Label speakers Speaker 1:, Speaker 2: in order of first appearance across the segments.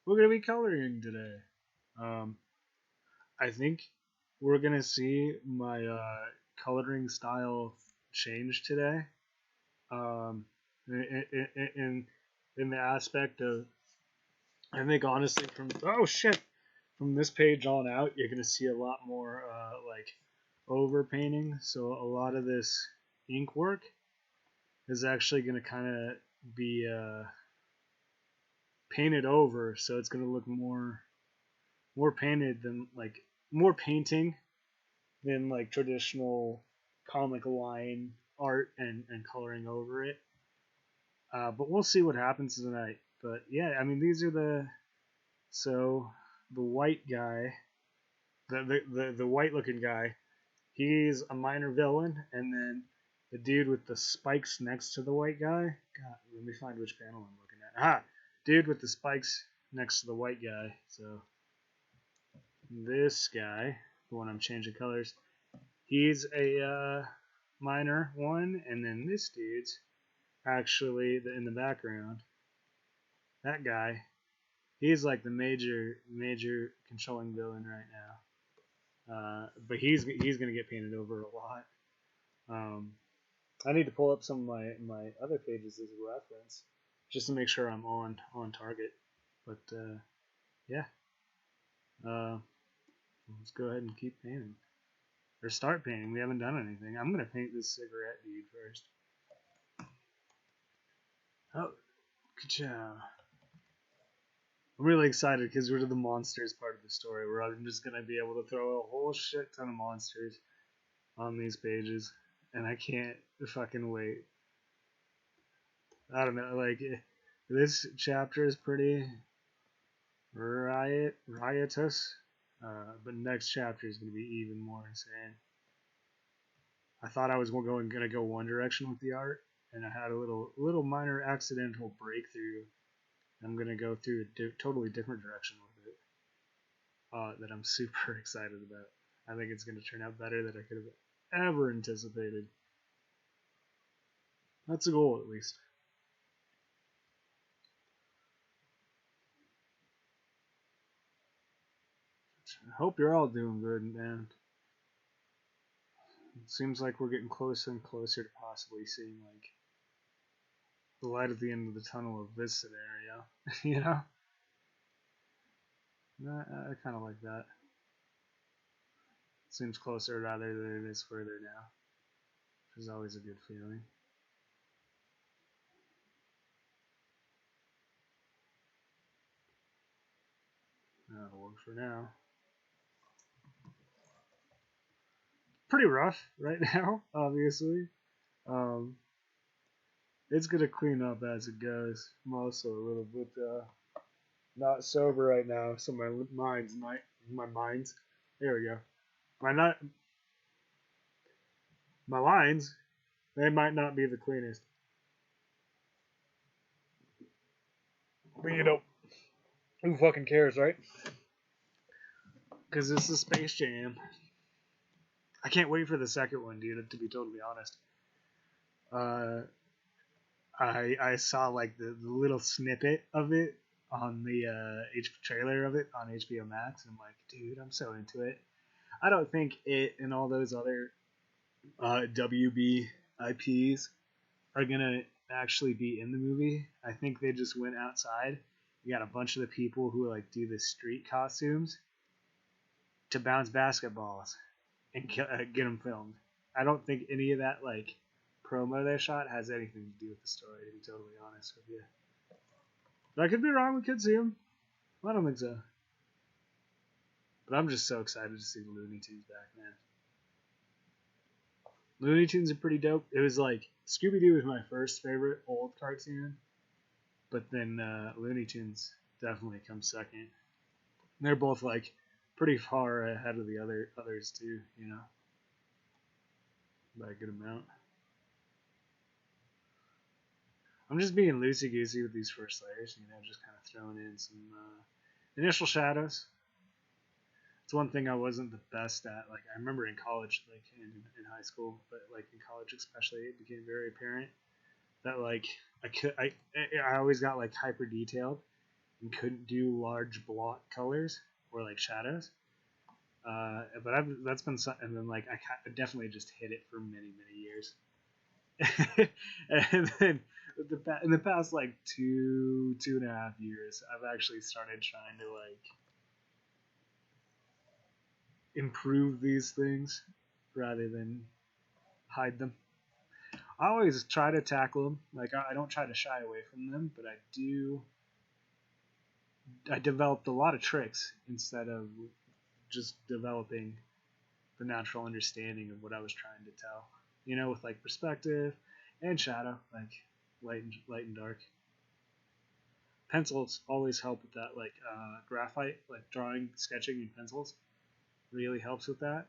Speaker 1: we're gonna be coloring today. Um, I think we're gonna see my coloring style change today. Um, in the aspect of, I think honestly from this page on out, you're gonna see a lot more like over painting. So a lot of this ink work is actually gonna kind of be painted over, so it's gonna look more painted than like more painting than like traditional comic line art and coloring over it. But we'll see what happens tonight. But yeah, I mean these are so the white guy, the white looking guy, he's a minor villain, and then the dude with the spikes next to the white guy. God, let me find which panel I'm looking at. Ah, dude with the spikes next to the white guy. So this guy, the one I'm changing colors, he's a minor one, and then this dude's actually in the background. That guy, he's like the major controlling villain right now. But he's gonna get painted over a lot. Um, I need to pull up some of my other pages as a reference, just to make sure I'm on target. But yeah, uh, let's go ahead and keep painting or start painting. We haven't done anything. I'm gonna paint this cigarette dude first. Oh, good job. I'm really excited because we're to the monsters part of the story where I'm just gonna be able to throw a whole shit ton of monsters on these pages, and I can't fucking wait. I don't know, like this chapter is pretty riotous, but next chapter is gonna be even more insane. I thought I was gonna go one direction with the art, and I had a little minor accidental breakthrough. I'm gonna go through a totally different direction with it. That I'm super excited about. I think it's gonna turn out better than I could have ever anticipated. That's a goal, at least. I hope you're all doing good, man. It seems like we're getting closer and closer to possibly seeing like the light at the end of the tunnel of this scenario. You know, I kind of like that. Seems closer rather than it is further now, which is always a good feeling. That'll work for now. Pretty rough right now, obviously. Um, it's gonna clean up as it goes. I'm also a little bit not sober right now, so my mind's there we go. My not my lines, they might not be the cleanest, but who fucking cares, right? Because it's a Space Jam. I can't wait for the second one, dude. To be totally honest, uh, I saw like the little snippet of it on the trailer of it on HBO Max, and I'm like, dude, I'm so into it. I don't think it and all those other WB IPs are gonna actually be in the movie. I think they just went outside. You got a bunch of the people who like do the street costumes to bounce basketballs and get them filmed. I don't think any of that like promo they shot has anything to do with the story. To be totally honest with you, but I could be wrong. We could see them. I don't think so. But I'm just so excited to see the Looney Tunes back, man. Looney Tunes are pretty dope. It was like Scooby Doo was my first favorite old cartoon, but then Looney Tunes definitely comes second. And they're both like pretty far ahead of the others too, you know, by a good amount. I'm just being loosey goosey with these first layers, you know, just kind of throwing in some initial shadows. It's one thing I wasn't the best at. Like I remember in college, like in high school, but like in college especially, it became very apparent that like I always got like hyper detailed, and couldn't do large block colors or like shadows. But that's been and then like I definitely just hit it for many years. And then in the past like 2.5 years, I've actually started trying to like improve these things rather than hide them. I always try to tackle them. Like I don't try to shy away from them, but I do. I developed a lot of tricks instead of just developing the natural understanding of what I was trying to tell. You know, with like perspective and shadow, like light and dark. Pencils always help with that, like graphite, like drawing, sketching in pencils, really helps with that.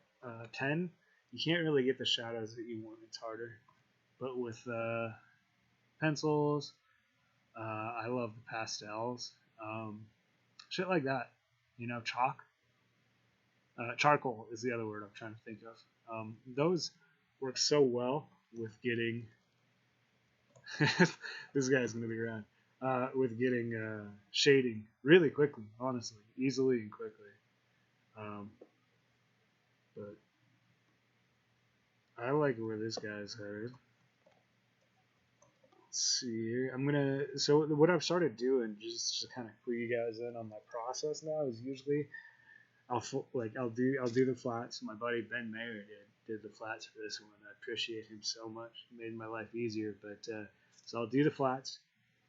Speaker 1: 10, you can't really get the shadows that you want. It's harder. But with pencils, I love the pastels, shit like that. You know, chalk. Charcoal is the other word I'm trying to think of. Those work so well with getting. This guy's gonna be around. With getting shading really quickly, honestly, easily and quickly. But I like where this guy's headed. Let's see here. So what I've started doing, just to kind of clue you guys in on my process now, is usually I'll do the flats. My buddy Ben Mayer did the flats for this one. I appreciate him so much. It made my life easier. But so I'll do the flats,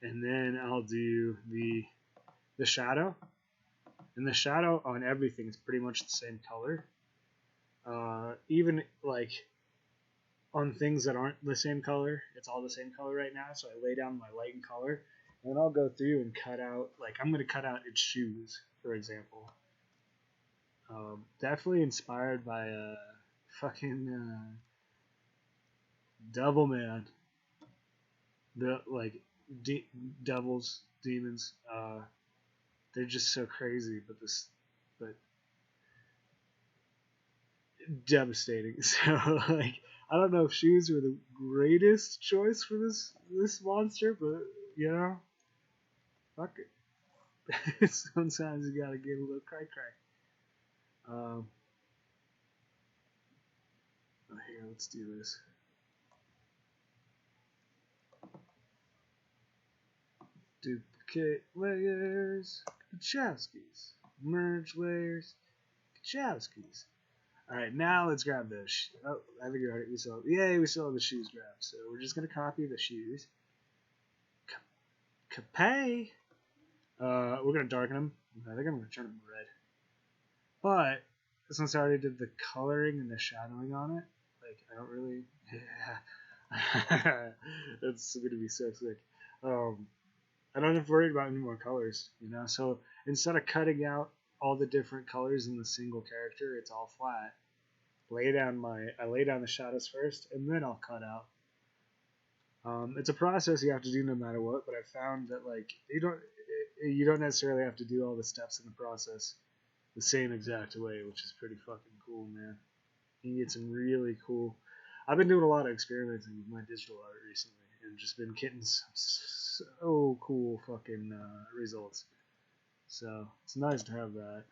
Speaker 1: and then I'll do the shadow. And the shadow on everything is pretty much the same color. Even like on things that aren't the same color, it's all the same color right now. So I lay down my light and color, and then I'll go through and cut out. Like I'm gonna cut out its shoes, for example. Definitely inspired by fucking Devil Man. The like devils, demons. They're just so crazy, but devastating. So like, I don't know if shoes were the greatest choice for this monster, but you know, fuck it. Sometimes you gotta give a little cry. Here, let's do this. Duplicate layers, Kachowskis. Merge layers, Kachowskis. Alright, now let's grab those. Oh, I think we still have the shoes grabbed. So we're just going to copy the shoes. Capay. We're going to darken them. I think I'm going to turn them red. But since I already did the coloring and the shadowing on it, like, I don't really. That's going to be so sick. I don't have to worry about any more colors, you know? So instead of cutting out all the different colors in the single character, it's all flat. I lay down the shadows first, and then I'll cut out. It's a process you have to do no matter what, but I found that like you don't necessarily have to do all the steps in the process the same exact way, which is pretty fucking cool, man. You can get some really cool. I've been doing a lot of experimenting with my digital art recently, and just been getting so cool fucking results. So it's nice to have that.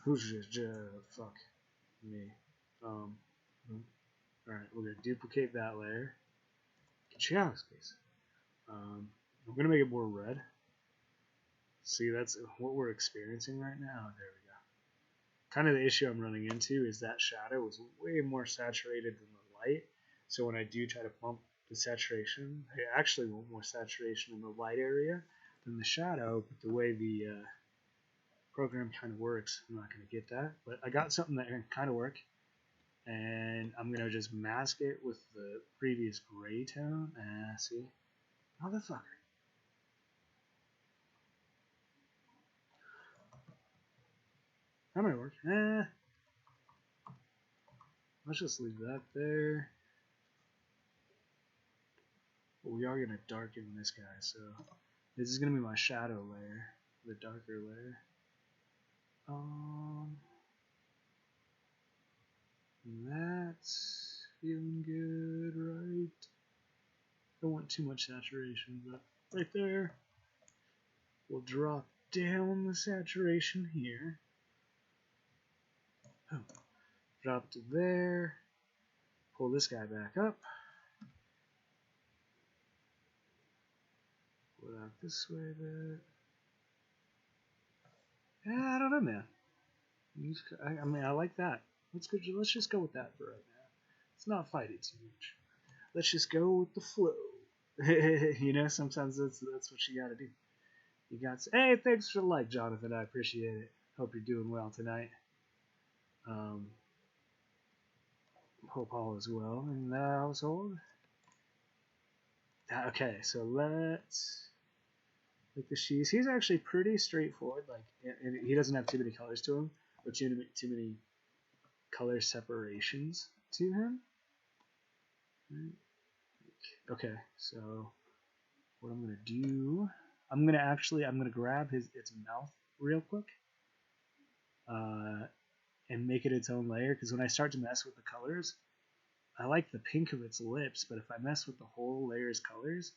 Speaker 1: Who's just fuck me? All right, we're gonna duplicate that layer. Kachowskis. I'm gonna make it more red. See, that's what we're experiencing right now. There we go. Kind of the issue I'm running into is that shadow is way more saturated than the light. So when I do try to bump the saturation, I actually want more saturation in the light area than the shadow. But the way the program kind of works, I'm not going to get that. But I got something that can kind of work. And I'm going to just mask it with the previous gray tone. See? Motherfucker. That might work. Let's just leave that there. But we are going to darken this guy, so this is going to be my shadow layer, the darker layer. That's feeling good, right? Don't want too much saturation, but right there. We'll drop down the saturation here. Oh, drop to there. Pull this guy back up. Pull it out this way a bit. Yeah, I don't know, man. I mean, I like that. Let's just go with that for right now. Let's not fight it too much. Let's just go with the flow. You know, sometimes that's what you gotta do. You got to, hey, thanks for the like, Jonathan. I appreciate it. Hope you're doing well tonight. Hope all is well in the household. Okay, so let's look the shoes. He's actually pretty straightforward. Like, and he doesn't have too many colors to him, or too many color separations to him. Okay, so what I'm gonna do, I'm gonna grab its mouth real quick, and make it its own layer. Because when I start to mess with the colors, I like the pink of its lips, but if I mess with the whole layer's colors,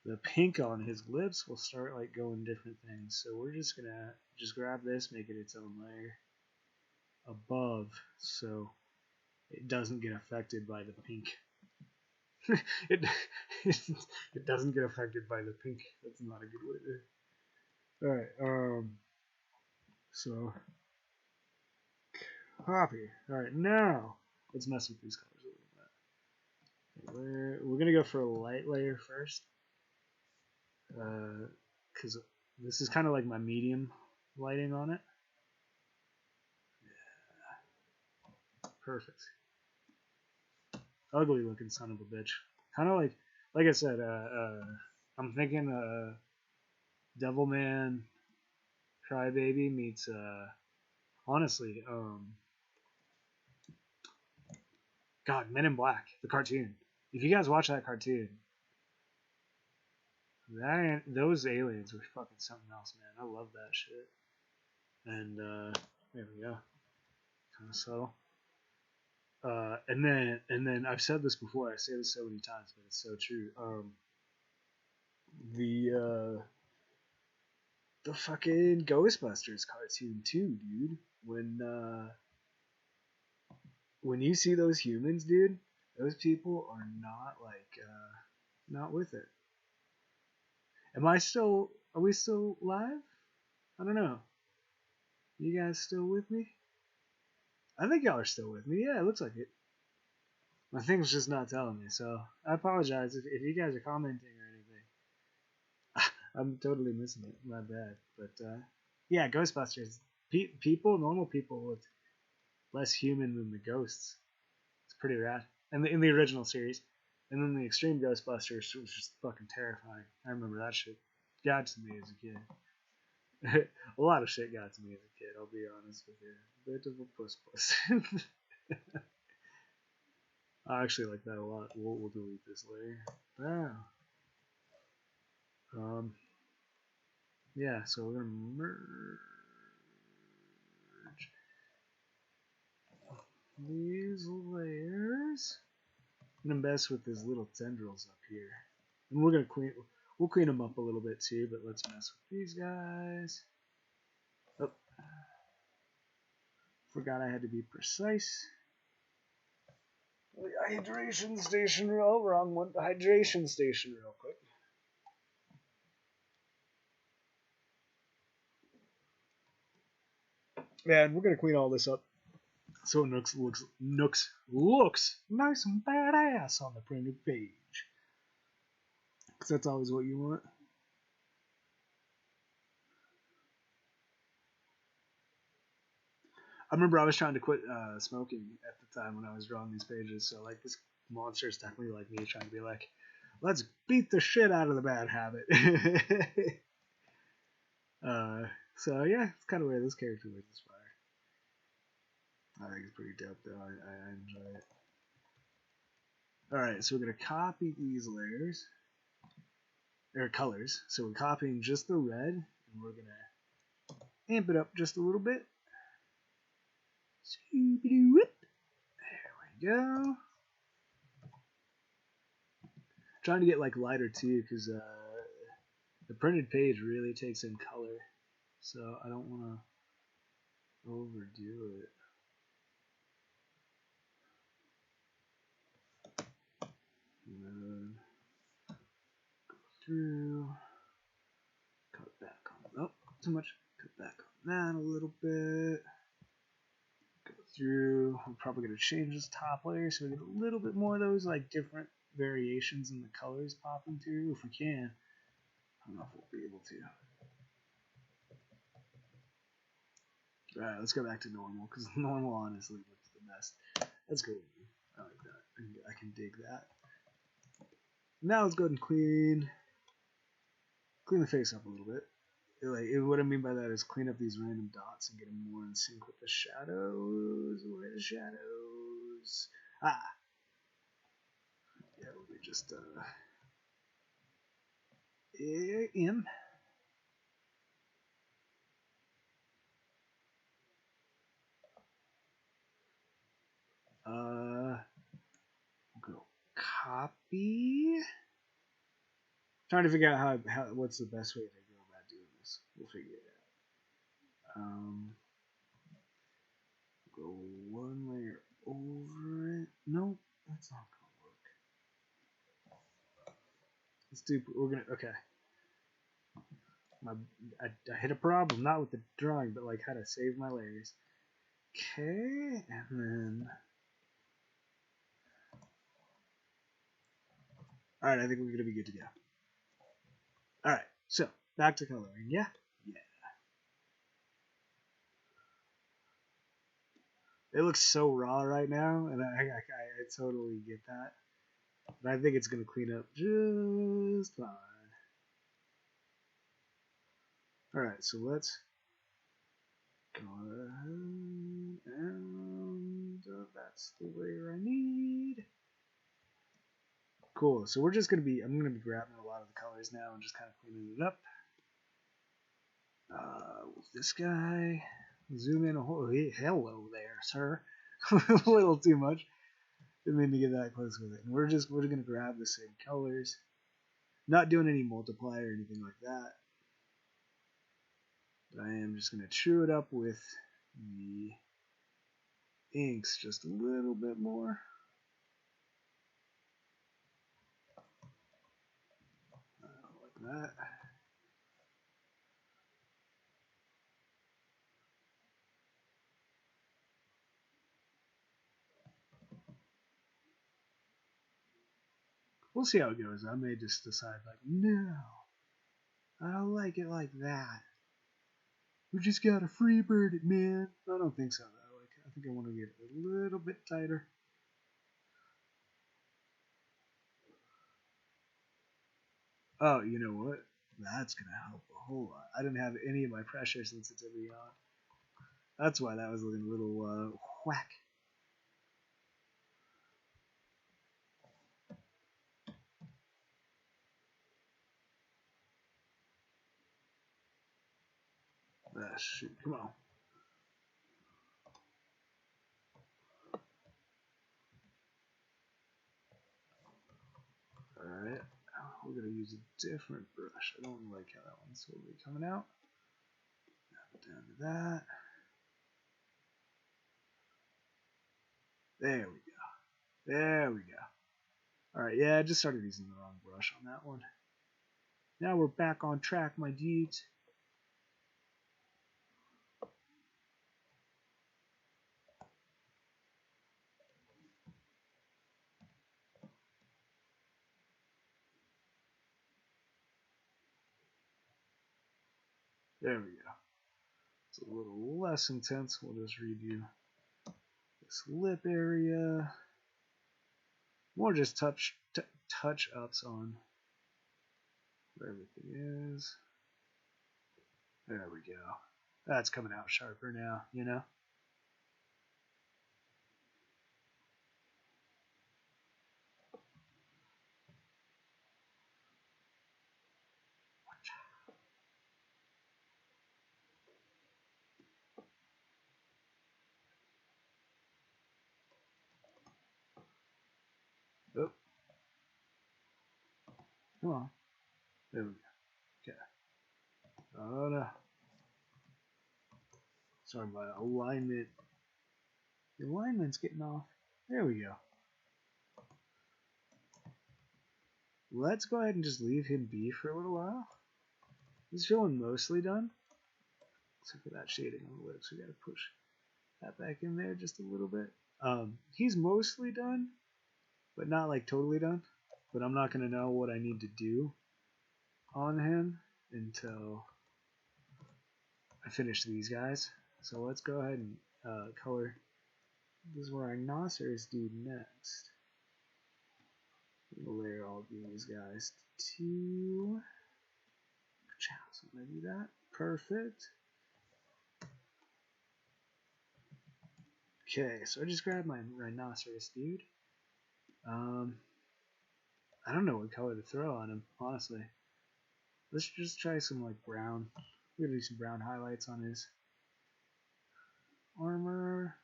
Speaker 1: the pink on his lips will start like going different things. So we're just gonna grab this, make it its own layer above, so it doesn't get affected by the pink. it doesn't get affected by the pink. That's not a good way to. All right. So copy. All right. Now let's mess with these colors a little bit. We're gonna go for a light layer first, because this is kind of like my medium lighting on it. Yeah. Perfect. Ugly looking son of a bitch. Kind of like I said, I'm thinking Devilman Crybaby meets honestly, God, Men in Black, the cartoon. If you guys watch that cartoon, those aliens were fucking something else, man. I love that shit. And there we go. Kind of subtle. And then I've said this before. I say this so many times, but it's so true. The fucking Ghostbusters cartoon too, dude. When you see those humans, dude, those people are not like not with it. Are we still live? I don't know. You guys still with me? I think y'all are still with me. Yeah, it looks like it. My thing's just not telling me, so I apologize if you guys are commenting or anything. I'm totally missing it. My bad. But yeah, Ghostbusters. Normal people looked less human than the ghosts. It's pretty rad. And in the original series, and then the Extreme Ghostbusters was just fucking terrifying. I remember that shit. Got to me as a kid. A lot of shit got to me as a kid. I'll be honest with you. Bit of a puss. I actually like that a lot. We'll delete this layer. Yeah. So we're gonna merge these layers. I'm gonna mess with these little tendrils up here, and we'll clean them up a little bit too. But let's mess with these guys. Oh, forgot I had to be precise. Hydration station real wrong one. Hydration station real quick. Man, we're gonna clean all this up so it looks nice and badass on the printed page. Cause that's always what you want. I remember I was trying to quit smoking at the time when I was drawing these pages. So like this monster is definitely like me trying to be like, let's beat the shit out of the bad habit. So yeah, it's kind of where this character was inspired. I think it's pretty dope though. I enjoy it. Alright, so we're going to copy these layers, or colors. So we're copying just the red, and we're going to amp it up just a little bit. There we go. Trying to get like lighter too, because The printed page really takes in color, so I don't want to overdo it. And then go through, cut back on, oh, too much, cut back on that a little bit. Go through, I'm probably going to change this top layer so we get a little bit more of those like different variations in the colors popping through if we can. I don't know if we'll be able to. Alright, let's go back to normal, because normal honestly looks the best. That's good. I like that. I can dig that. Now let's go ahead and clean the face up a little bit. What I mean by that is clean up these random dots and get them more in sync with the shadows. Where are the shadows? Ah! Yeah, let me just, in. Go copy. Trying to figure out how what's the best way to go about doing this. We'll figure it out. Go one layer over it. Nope, that's not gonna work. Let's do. We're gonna. Okay. I hit a problem, not with the drawing, but like how to save my layers. Okay, and then. All right, I think we're gonna be good to go. All right, so back to coloring. Yeah. It looks so raw right now, and I totally get that. But I think it's going to clean up just fine. Alright, so let's go ahead and that's the layer I need. Cool, so we're just going to be, I'm going to be grabbing a lot of the colors now and just kind of cleaning it up. With this guy, zoom in a whole, hello there, sir. A little too much. Didn't mean to get that close with it. And we're going to grab the same colors. Not doing any multiply or anything like that. But I am just going to true it up with the inks just a little bit more. Like that. We'll see how it goes. I may just decide like, no, I don't like it like that. We just got to free bird it, man. I don't think so though. Like, I think I want to get it a little bit tighter. Oh, you know what? That's gonna help a whole lot. I didn't have any of my pressure sensitivity on. That's why that was looking a little whack. Ah, shoot, come on. Alright, we're going to use a different brush. I don't like how that one's totally coming out. Down to that. There we go. There we go. Alright, yeah, I just started using the wrong brush on that one. Now we're back on track, my dudes. There we go. It's a little less intense. We'll just redo this lip area. More just touch ups on where everything is. There we go. That's coming out sharper now, you know? Oh. Come on. There we go. Okay. Oh no. Sorry about alignment. The alignment's getting off. There we go. Let's go ahead and just leave him be for a little while. He's feeling mostly done. Except for that shading on the lips. We gotta push that back in there just a little bit. He's mostly done, but not like totally done. But I'm not gonna know what I need to do on him until I finish these guys. So let's go ahead and color this rhinoceros dude next. We'll layer all these guys to. So I'm gonna do that. Perfect. Okay, so I just grabbed my rhinoceros dude. I don't know what color to throw on him, honestly. Let's just try some like brown. We're gonna do some brown highlights on his armor.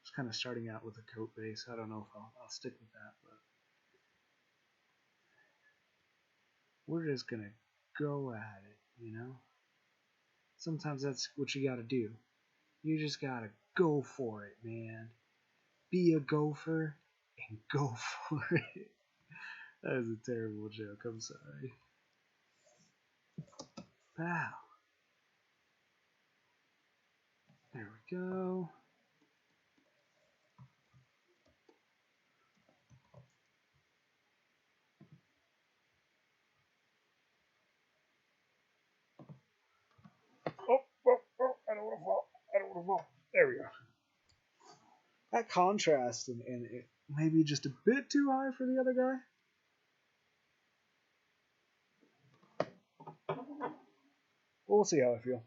Speaker 1: Just kind of starting out with a coat base. I don't know if I'll stick with that, but we're just gonna go at it, you know? Sometimes that's what you gotta do. You just gotta go for it, man. Be a gopher and go for it. That is a terrible joke, I'm sorry. Pow. There we go. Oh, I don't want to fall. I don't want to fall. There we go. That contrast and it may be just a bit too high for the other guy. We'll see how I feel.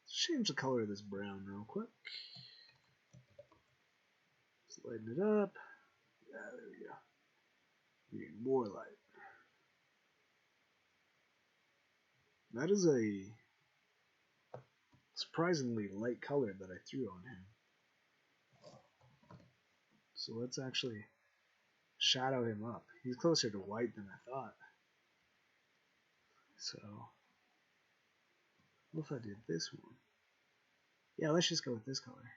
Speaker 1: Let's change the color of this brown real quick. Just lighten it up. Yeah, there we go. We need more light. That is a surprisingly light color that I threw on him. So let's actually shadow him up. He's closer to white than I thought. So, what if I did this one? Yeah, let's just go with this color.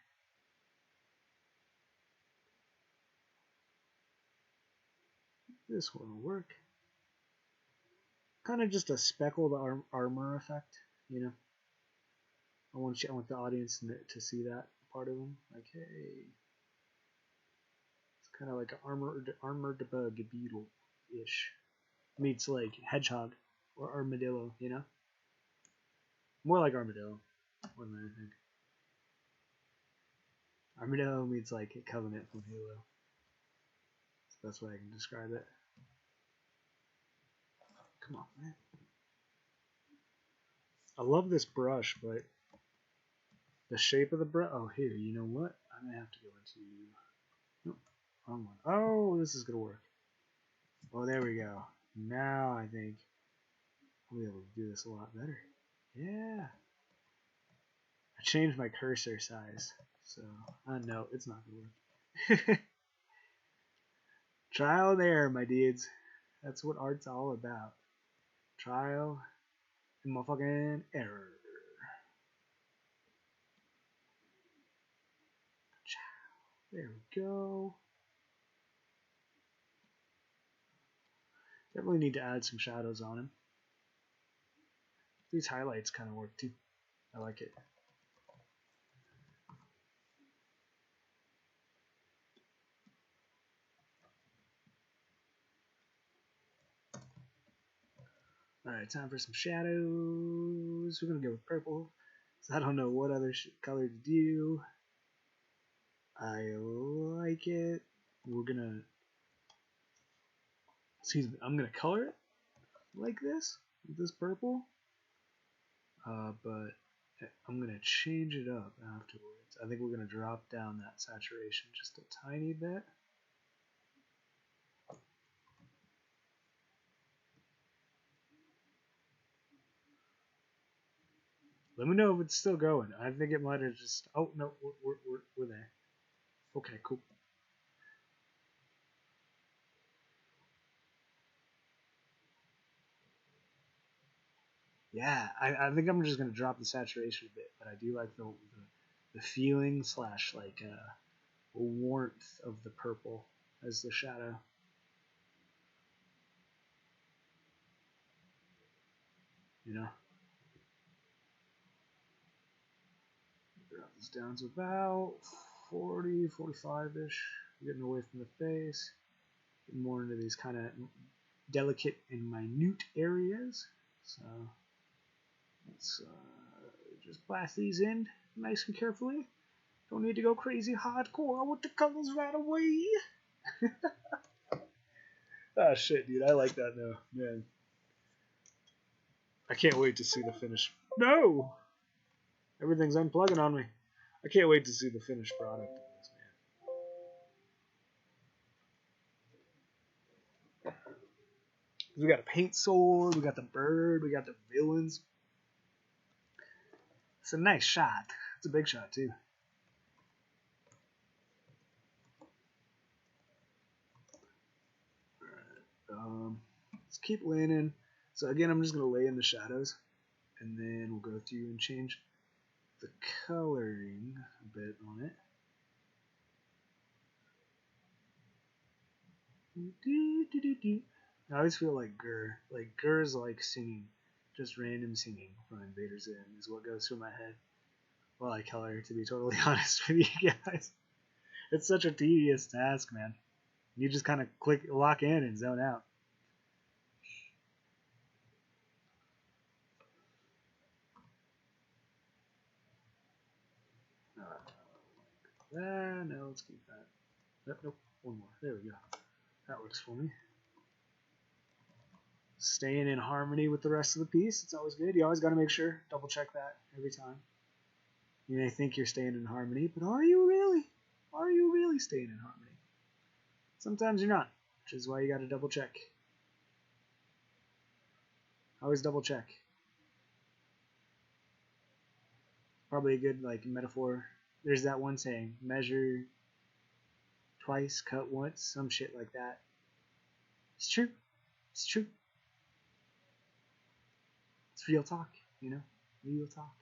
Speaker 1: This one will work. Kind of just a speckled armor effect, you know. I want the audience to see that part of him. Like, hey, it's kind of like an armored bug beetle ish meets like hedgehog or armadillo, you know. More like armadillo, more than anything. Armadillo meets like a Covenant from Halo. So that's way I can describe it. Come on, man. I love this brush, but the shape of the brush. Oh, here, you know what? I'm gonna have to go into. Nope, wrong one. Oh, this is gonna work. Oh, there we go. Now I think I'll be able to do this a lot better. Yeah. I changed my cursor size, so no, it's not gonna work. Trial and error, my dudes. That's what art's all about. Trial and motherfucking error. There we go. Definitely need to add some shadows on him. These highlights kind of work too. I like it. Alright, time for some shadows. We're going to go with purple. So I don't know what other color to do. I like it. We're going to... Excuse me. I'm going to color it like this. With this purple. But I'm going to change it up afterwards. I think we're going to drop down that saturation just a tiny bit. Let me know if it's still going. I think it might have just. Oh no, we're there. Okay, cool. Yeah, I think I'm just gonna drop the saturation a bit, but I do like the feeling slash like warmth of the purple as the shadow. You know, drop this down to about 40, 45-ish. Getting away from the face, getting more into these kind of delicate and minute areas. So let's just blast these in nice and carefully. Don't need to go crazy hardcore with the colors right away. Ah, shit, dude. I like that now. Man. I can't wait to see the finish. No! Everything's unplugging on me. I can't wait to see the finished product of this, man. We got a paint sword, we got the bird, we got the villains. It's a nice shot. It's a big shot, too. Let's keep laying in. So again, I'm just going to lay in the shadows, and then we'll go through and change the coloring a bit on it. I always feel like Gur's like singing, just random singing from Invader Zim is what goes through my head while I color, to be totally honest with you guys. It's such a tedious task, man. You just kind of lock in and zone out. No, let's keep that. Nope, one more. There we go. That works for me. Staying in harmony with the rest of the piece. It's always good. You always got to make sure, double check that every time. You may think you're staying in harmony, but are you really? Are you really staying in harmony? Sometimes you're not, which is why you got to double check. Always double check. Probably a good like metaphor. There's that one saying, measure twice, cut once, some shit like that. It's true. It's true. It's real talk, you know? Real talk.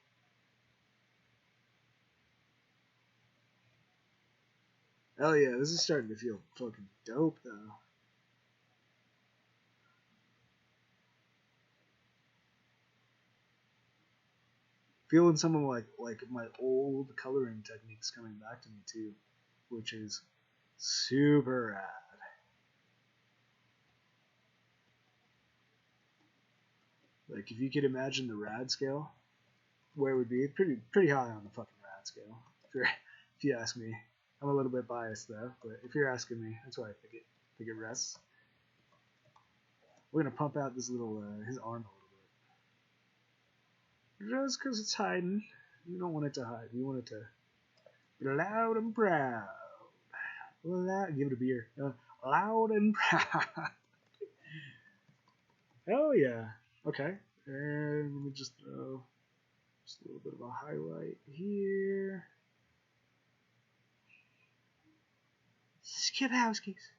Speaker 1: Oh yeah, this is starting to feel fucking dope though. Feeling some of like my old coloring techniques coming back to me too, which is super rad. Like if you could imagine the rad scale, where it would be pretty high on the fucking rad scale. If you ask me, I'm a little bit biased though, but if you're asking me, that's why I think it rests. We're gonna pump out this little his arm a little bit, just because it's hiding. You don't want it to hide. You want it to be loud and proud. Loud, give it a beer. Loud and proud. Hell yeah. Okay. And let me just throw just a little bit of a highlight here. Skip house kicks.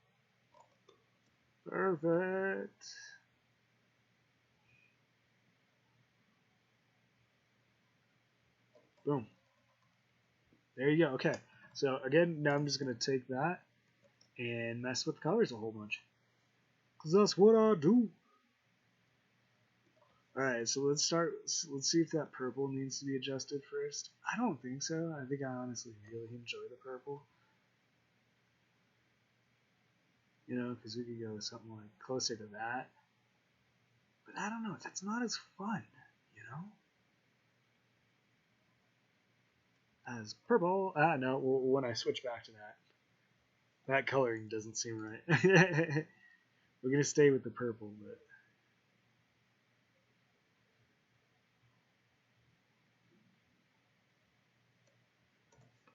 Speaker 1: Perfect. Boom. There you go. Okay. So again, now I'm just gonna take that and mess with the colors a whole bunch. Cause that's what I do. Alright, so let's start. Let's see if that purple needs to be adjusted first. I don't think so. I think I honestly really enjoy the purple. You know, because we could go with something like closer to that. But I don't know. That's not as fun, you know? As purple. Ah, no. Well, when I switch back to that coloring doesn't seem right. We're going to stay with the purple, but.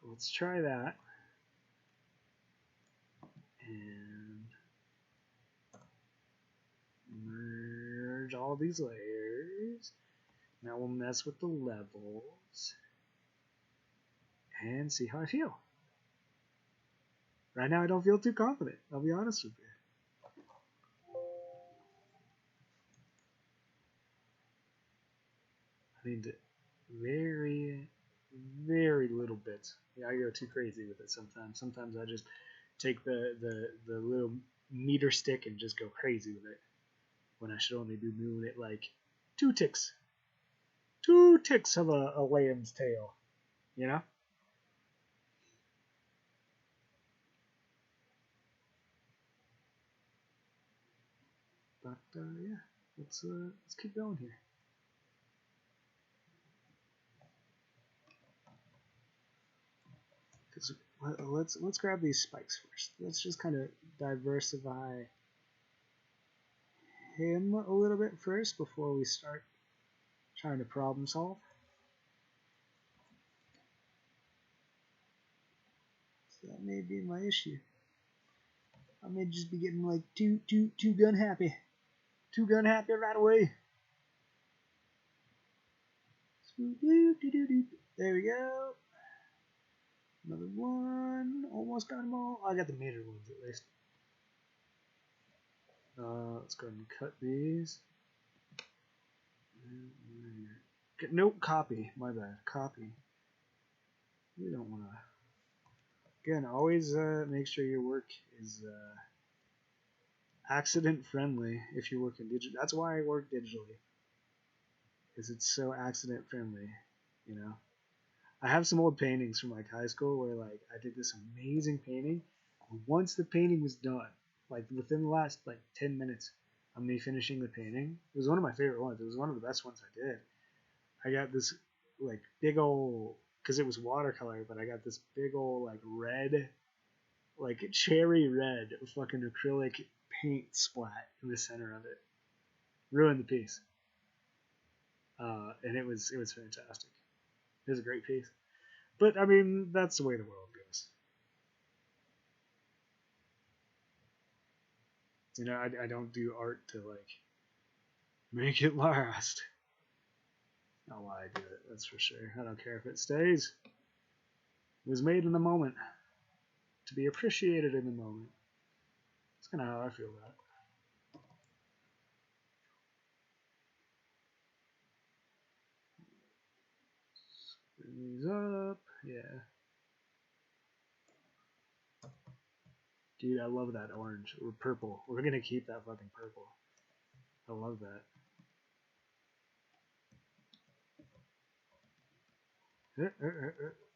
Speaker 1: Let's try that. And merge all these layers. Now we'll mess with the levels and see how I feel. Right now I don't feel too confident, I'll be honest with you. I need very, very little bits. Yeah, I go too crazy with it sometimes. Sometimes I just take the little meter stick and just go crazy with it when I should only be moving it like two ticks. Two ticks of a lamb's tail, you know? But yeah, let's keep going here. Let's grab these spikes first. Let's just kind of diversify him a little bit first before we start trying to problem solve. So that may be my issue. I may just be getting like too gun happy. Too gun happy right away. There we go. Another one. Almost got them all. I got the major ones at least. Let's go ahead and cut these. Nope, copy. My bad. Copy. We don't want to. Again, always make sure your work is accident friendly if you're working digital. That's why I work digitally, because it's so accident friendly. You know, I have some old paintings from like high school where like I did this amazing painting. Once the painting was done, like within the last like 10 minutes of me finishing the painting, it was one of my favorite ones. It was one of the best ones I did. I got this like big old, because it was watercolor, but I got this big old like red, like cherry red fucking acrylic paint splat in the center of it. Ruined the piece. And it was fantastic. It was a great piece. But I mean, that's the way the world goes. You know, I don't do art to like make it last. Not why I do it, that's for sure. I don't care if it stays. It was made in the moment to be appreciated in the moment. That's kind of how I feel about it. Bring these up, yeah. Dude, I love that orange or purple. We're gonna keep that fucking purple. I love that.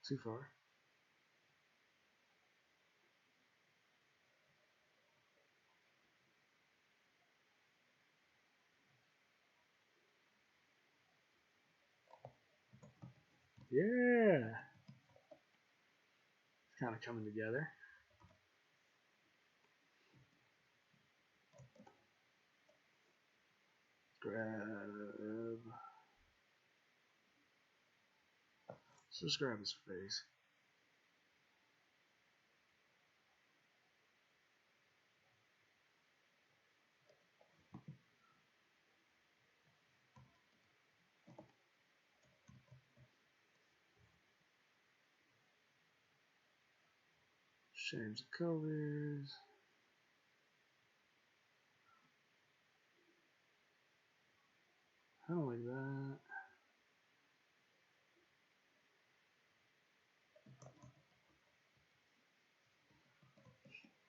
Speaker 1: Too far. Yeah. It's kind of coming together. Grab. Let's just grab his face. Change the colors. I don't like that.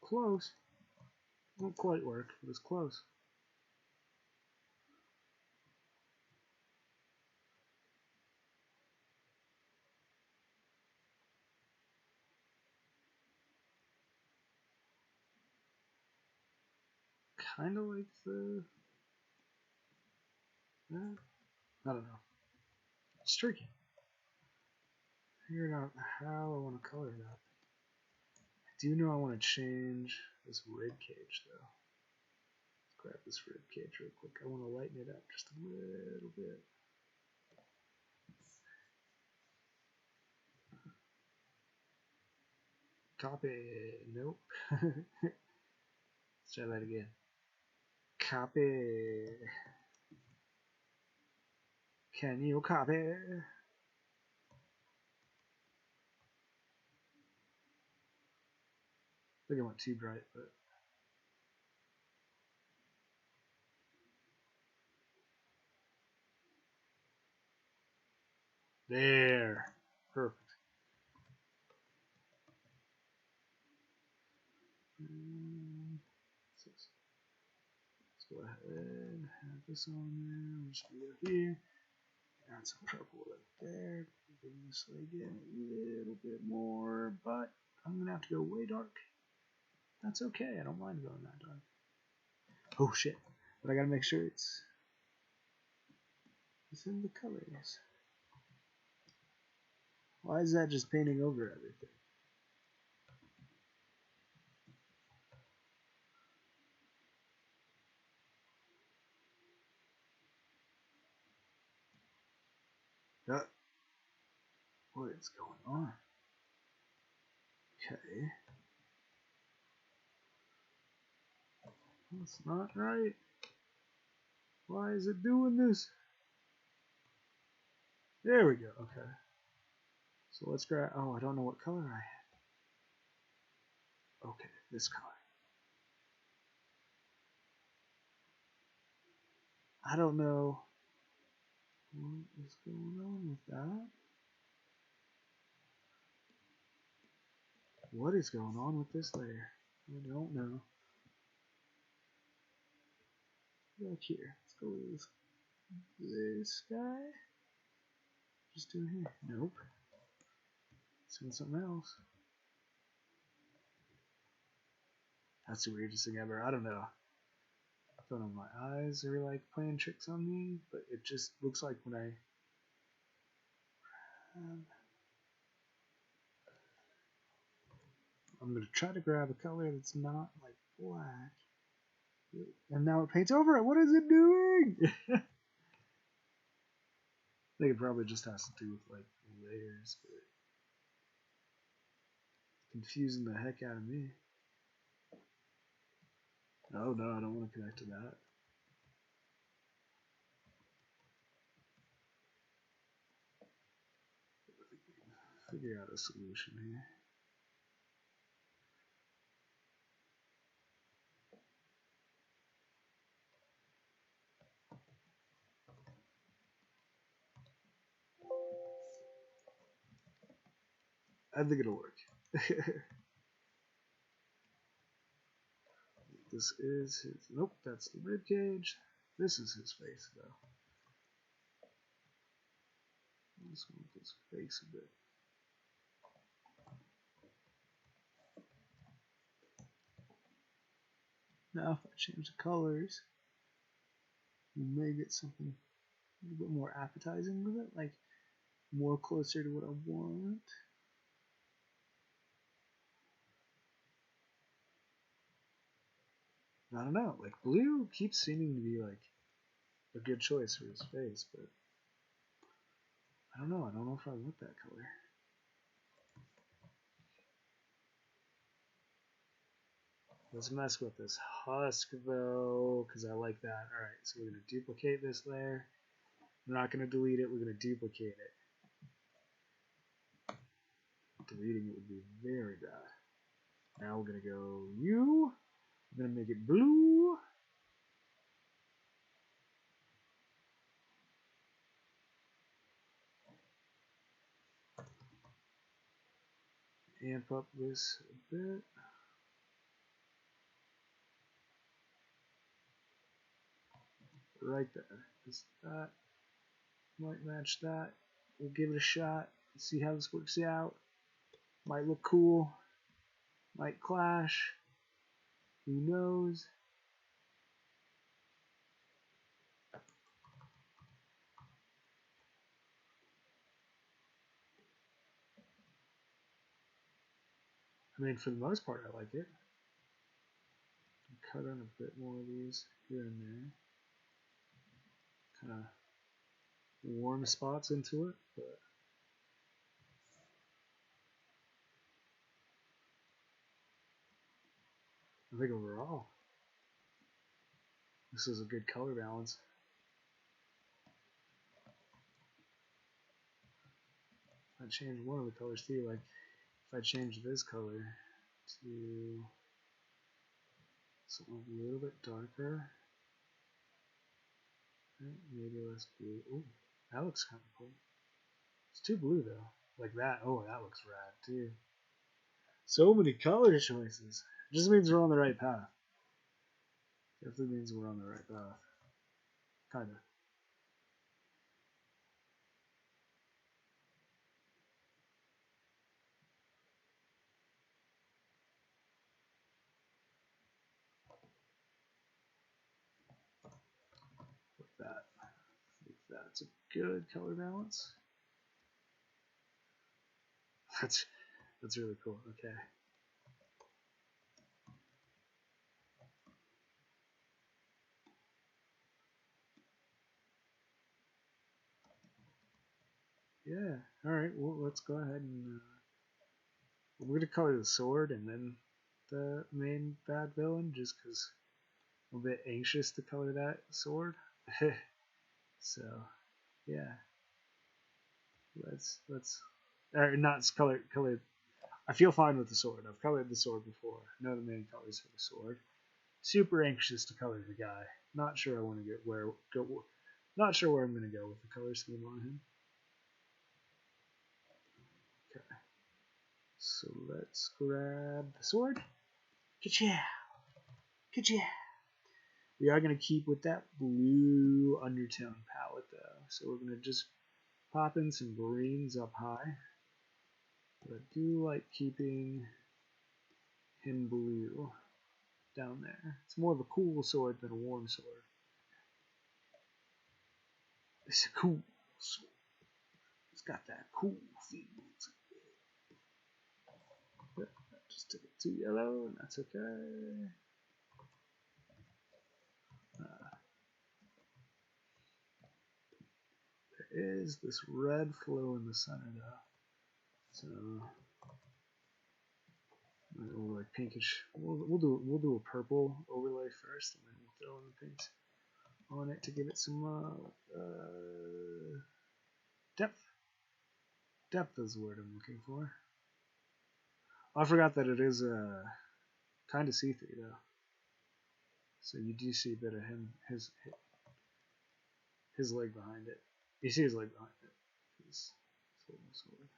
Speaker 1: Close. Won't quite work, but it's close. Kind of like the. I don't know. It's tricky. Figuring out how I want to color that. I do know I want to change this rib cage though. Let's grab this rib cage real quick. I want to lighten it up just a little bit. Copy. Nope. Let's try that again. Copy. Can you copy? I think I went too bright, but there. Perfect. Let's go ahead and have this on there. We'll just go here. Add some purple right there. Bring this leg in a little bit more, but I'm gonna have to go way dark. That's okay. I don't mind going that dark. Oh shit! But I gotta make sure it's in the colors. Why is that just painting over everything? What is going on? Okay. That's not right. Why is it doing this? There we go. Okay. So let's grab. Oh, I don't know what color I had. Okay, this color. I don't know what is going on with that. What is going on with this layer? I don't know. Back here. Let's go with this guy. Just do here. Nope. Let's do something else. That's the weirdest thing ever. I don't know. I don't know. My eyes are like playing tricks on me, but it just looks like when I. I'm gonna try to grab a color that's not like black. And now it paints over it. What is it doing? I think it probably just has to do with like layers, but it's confusing the heck out of me. Oh no, I don't want to connect to that. Figure out a solution here. I think it'll work. This is his. Nope, that's the rib cage. This is his face, though. Let's move his face a bit. Now, if I change the colors, we may get something a little bit more appetizing with it, like more closer to what I want. I don't know, like blue keeps seeming to be like a good choice for his face, but I don't know if I want that color. Let's mess with this husk though, because I like that. Alright, so we're going to duplicate this layer. We're not going to delete it, we're going to duplicate it. Deleting it would be very bad. Now we're going to go you. We're going to make it blue. Amp up this a bit. Right there. Just that might match that. We'll give it a shot. See how this works out. Might look cool. Might clash. Who knows? I mean, for the most part, I like it. Cut on a bit more of these here and there. Kind of warm spots into it, but I think overall, this is a good color balance. I change one of the colors too. Like if I change this color to something a little bit darker, maybe less blue. Ooh, that looks kind of cool. It's too blue though. Like that. Oh, that looks rad too. So many color choices. It just means we're on the right path. Definitely means we're on the right path. Kind of. Like that. I think that's a good color balance. That's really cool. Okay. Yeah. All right. Well, let's go ahead and we're gonna color the sword and then the main bad villain, just because I'm a bit anxious to color that sword. So yeah, let's or not color. I feel fine with the sword. I've colored the sword before. I know the main colors for the sword. Super anxious to color the guy. Not sure I want to get where go. Not sure where I'm gonna go with the color scheme on him. Okay, so let's grab the sword. Ka-chow! Ka-chow! We are going to keep with that blue undertone palette though. So we're going to just pop in some greens up high. But I do like keeping him blue down there. It's more of a cool sword than a warm sword. It's a cool sword. It's got that cool feel. But I just took it too yellow, and that's okay. There is this red flow in the center though. So or like pinkish. We'll do a purple overlay first, and then we'll throw in the pinks on it to give it some depth. Depth is the word I'm looking for. Oh, I forgot that it is kind of see-through though, so you do see a bit of him, his leg behind it. You see his leg behind it. His sword.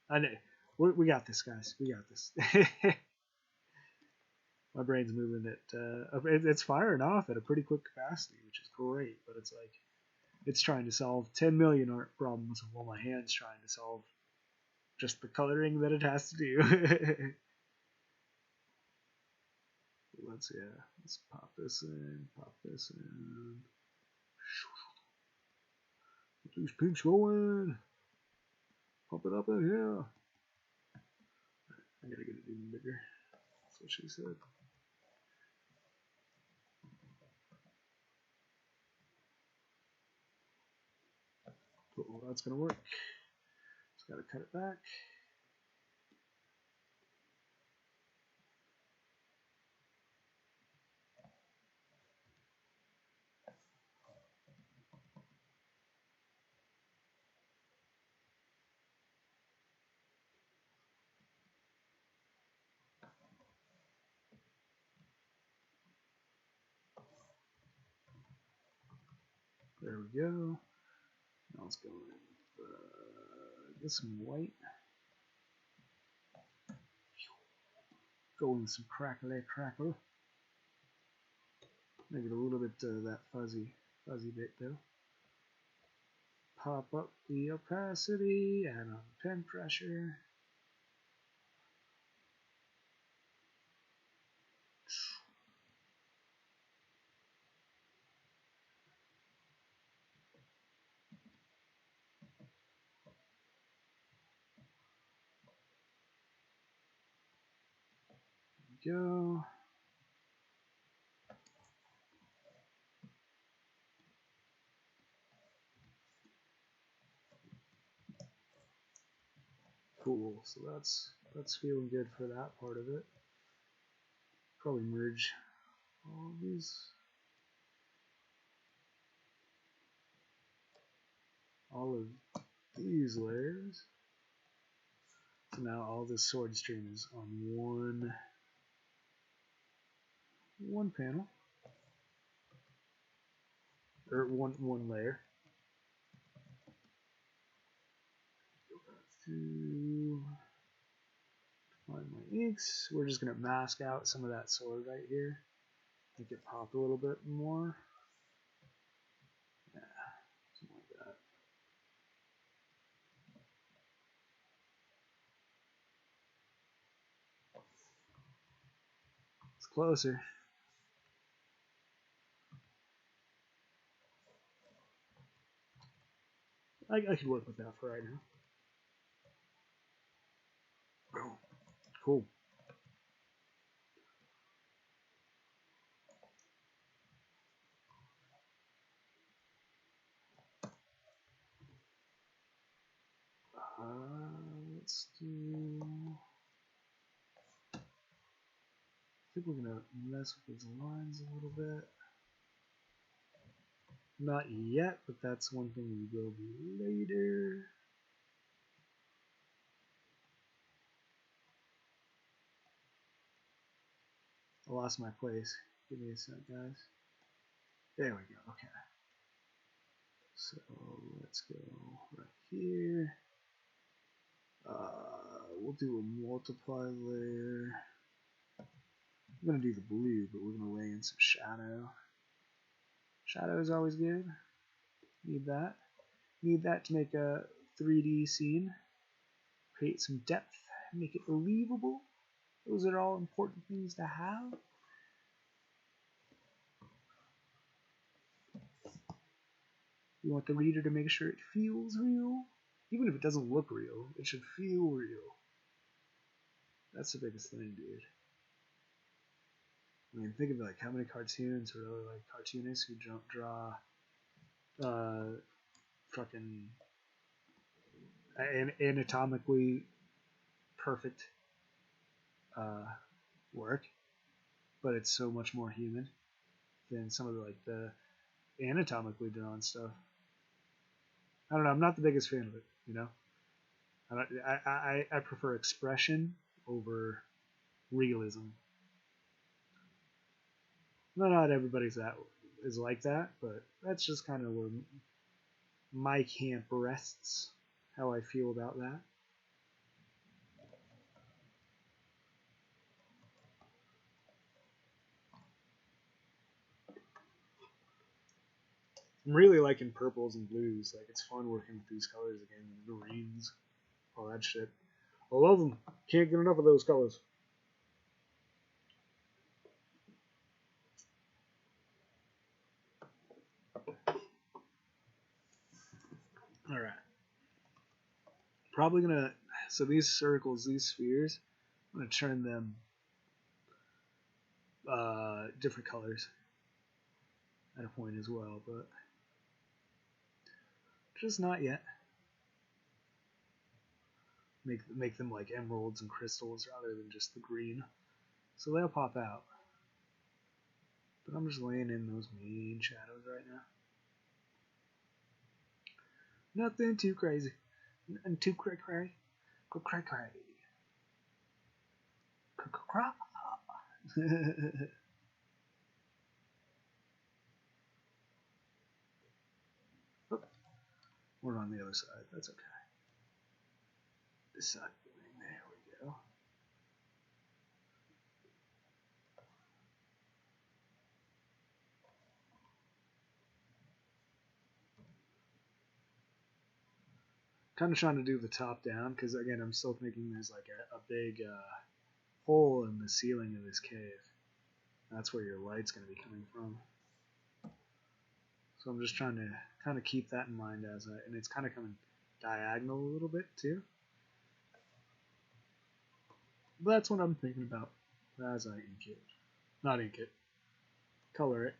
Speaker 1: I know. We got this, guys. We got this. My brain's moving it's firing off at a pretty quick capacity, which is great. But it's like it's trying to solve 10 million art problems while my hand's trying to solve just the coloring that it has to do. Let's pop this in, pop this in. Get these pinks going. Pump it up in here. I gotta get it even bigger. That's what she said. Oh, that's gonna work. Just gotta cut it back. There we go. Now let's go with get some white. Go in some crackle. Make it a little bit that fuzzy bit though. Pop up the opacity, add on pen pressure. There we go. Cool. So that's feeling good for that part of it. Probably merge all of these. all of these layers. So now all this sword stream is on one panel, or one layer. Go back to find my inks. We're just gonna mask out some of that sword right here, make it pop a little bit more. Yeah, something like that. It's closer. I could work with that for right now. Oh, cool. Let's do. I think we're gonna mess with these lines a little bit. Not yet, but that's one thing we will do later. I lost my place. Give me a sec, guys. There we go. Okay. So let's go right here. We'll do a multiply layer. I'm gonna do the blue, but we're gonna lay in some shadow. Shadow is always good. Need that. Need that to make a 3D scene. Create some depth. Make it believable. Those are all important things to have. You want the reader to make sure it feels real. Even if it doesn't look real, it should feel real. That's the biggest thing, dude. I mean, think of like how many cartoons or like cartoonists who don't draw fucking anatomically perfect work, but it's so much more human than some of the anatomically drawn stuff. I don't know. I'm not the biggest fan of it. You know, I prefer expression over realism. Not everybody's that is like that, but that's just kind of where my camp rests. How I feel about that. I'm really liking purples and blues. Like, it's fun working with these colors again. The greens, all that shit. I love them. Can't get enough of those colors. All right. Probably gonna. So these circles, these spheres, I'm gonna turn them different colors at a point as well, but just not yet. Make them like emeralds and crystals rather than just the green. So they'll pop out. But I'm just laying in those main shadows right now. Nothing too crazy. Nothing too cray cray. Cray cray. We're on the other side. That's okay. This side. There we go. Kind of trying to do the top down because again I'm still thinking there's like a big hole in the ceiling of this cave. That's where your light's going to be coming from. So I'm just trying to kind of keep that in mind and it's kind of coming diagonal a little bit too. But that's what I'm thinking about as I ink it. Not ink it. Color it.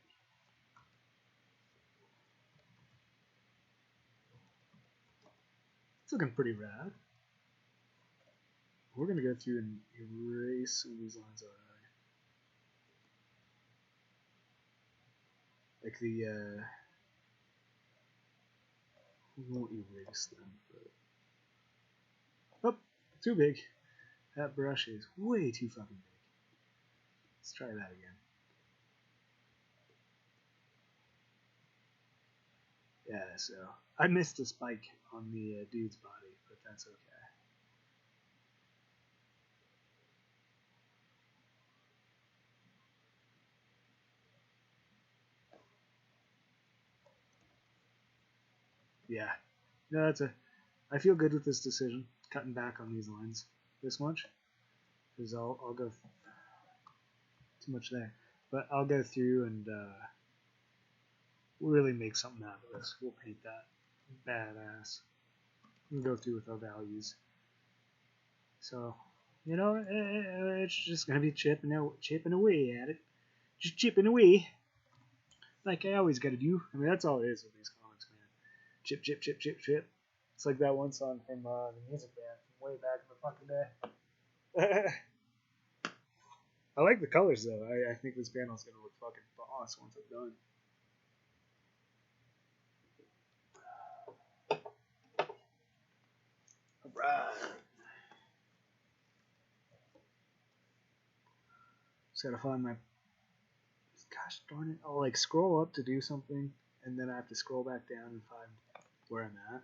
Speaker 1: It's looking pretty rad. We're going to go through and erase some of these lines out. Like We won't erase them. But... Oh, too big. That brush is way too fucking big. Let's try that again. Yeah, so I missed a spike on the dude's body, but that's okay. Yeah, no, that's a. I feel good with this decision, cutting back on these lines this much, because I'll go too much there, but I'll go through and really make something out of this. We'll paint that badass. And go through with our values. So, you know, it's just gonna be chipping away at it, just chipping away, like I always gotta do. I mean, that's all it is with these comics, man. Chip, chip, chip, chip, chip. It's like that one song from the music band from way back in the fucking day. I like the colors though. I think this panel's gonna look fucking boss once I'm done. Alright. Just gotta find my. Gosh darn it! I'll like scroll up to do something, and then I have to scroll back down and find where I'm at.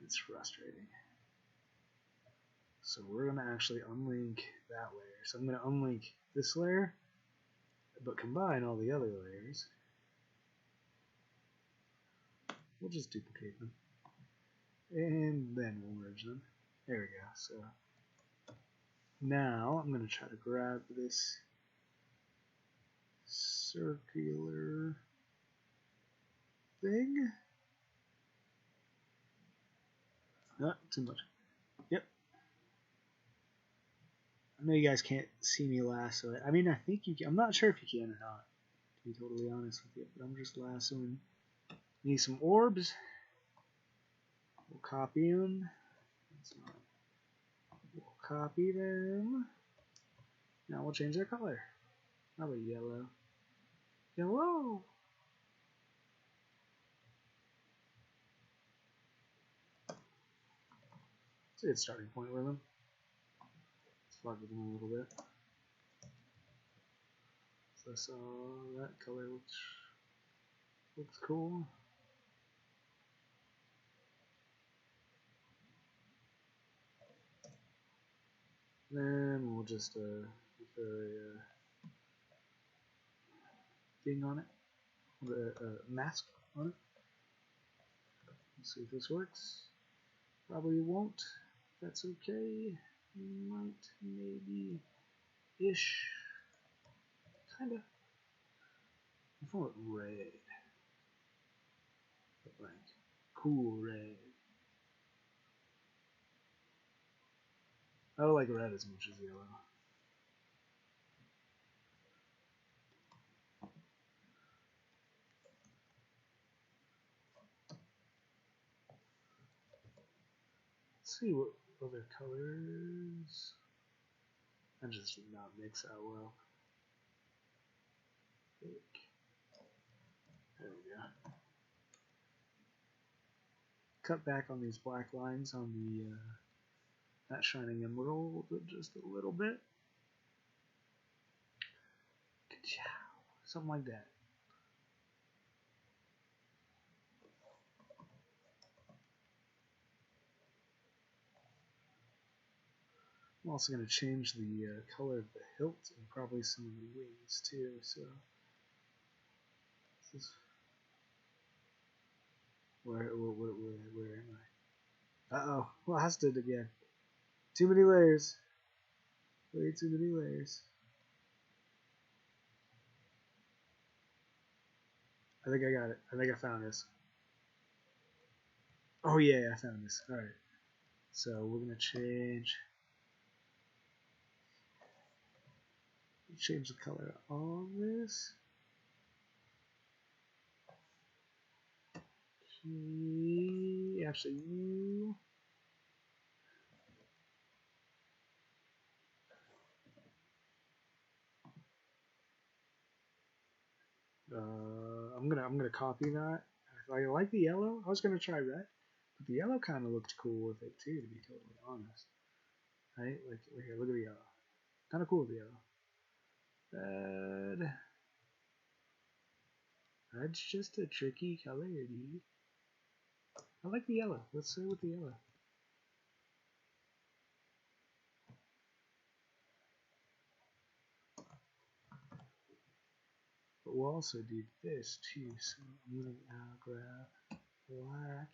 Speaker 1: It's frustrating. So we're gonna actually unlink that layer. So I'm gonna unlink this layer, but combine all the other layers. We'll just duplicate them, and then we'll merge them. There we go. So now I'm gonna try to grab this circular thing. Not too much. Yep. I know you guys can't see me lasso it. I mean, I think you can. I'm not sure if you can or not, to be totally honest with you, but I'm just lassoing. Need some orbs. We'll copy them. We'll copy them. Now we'll change their color. Probably yellow. Yellow! It's a good starting point with them. Let's fuck with them a little bit. So that color looks cool. Then we'll just put a thing on it, a mask on it. Let's see if this works. Probably won't. That's okay. Might, maybe, ish. Kinda. I call it red. Like, cool red. I don't like red as much as yellow. Let's see what other colors. That just did not mix out well. There we go. Cut back on these black lines on the that shining emerald just a little bit. Something like that. I'm also going to change the color of the hilt and probably some of the wings too. So this is where am I? Uh-oh, lost it again. Too many layers. Way too many layers. I think I got it. I think I found this. Oh yeah, I found this. Alright. So we're gonna change the color of all this. Actually, you. I'm gonna copy that. I like the yellow. I was gonna try red. But the yellow kind of looked cool with it too, to be totally honest. Right? Like here, look at the yellow. Kind of cool with the yellow. Red's just a tricky color, dude. I like the yellow. Let's stay with the yellow. But we'll also do this too. So I'm gonna now grab black.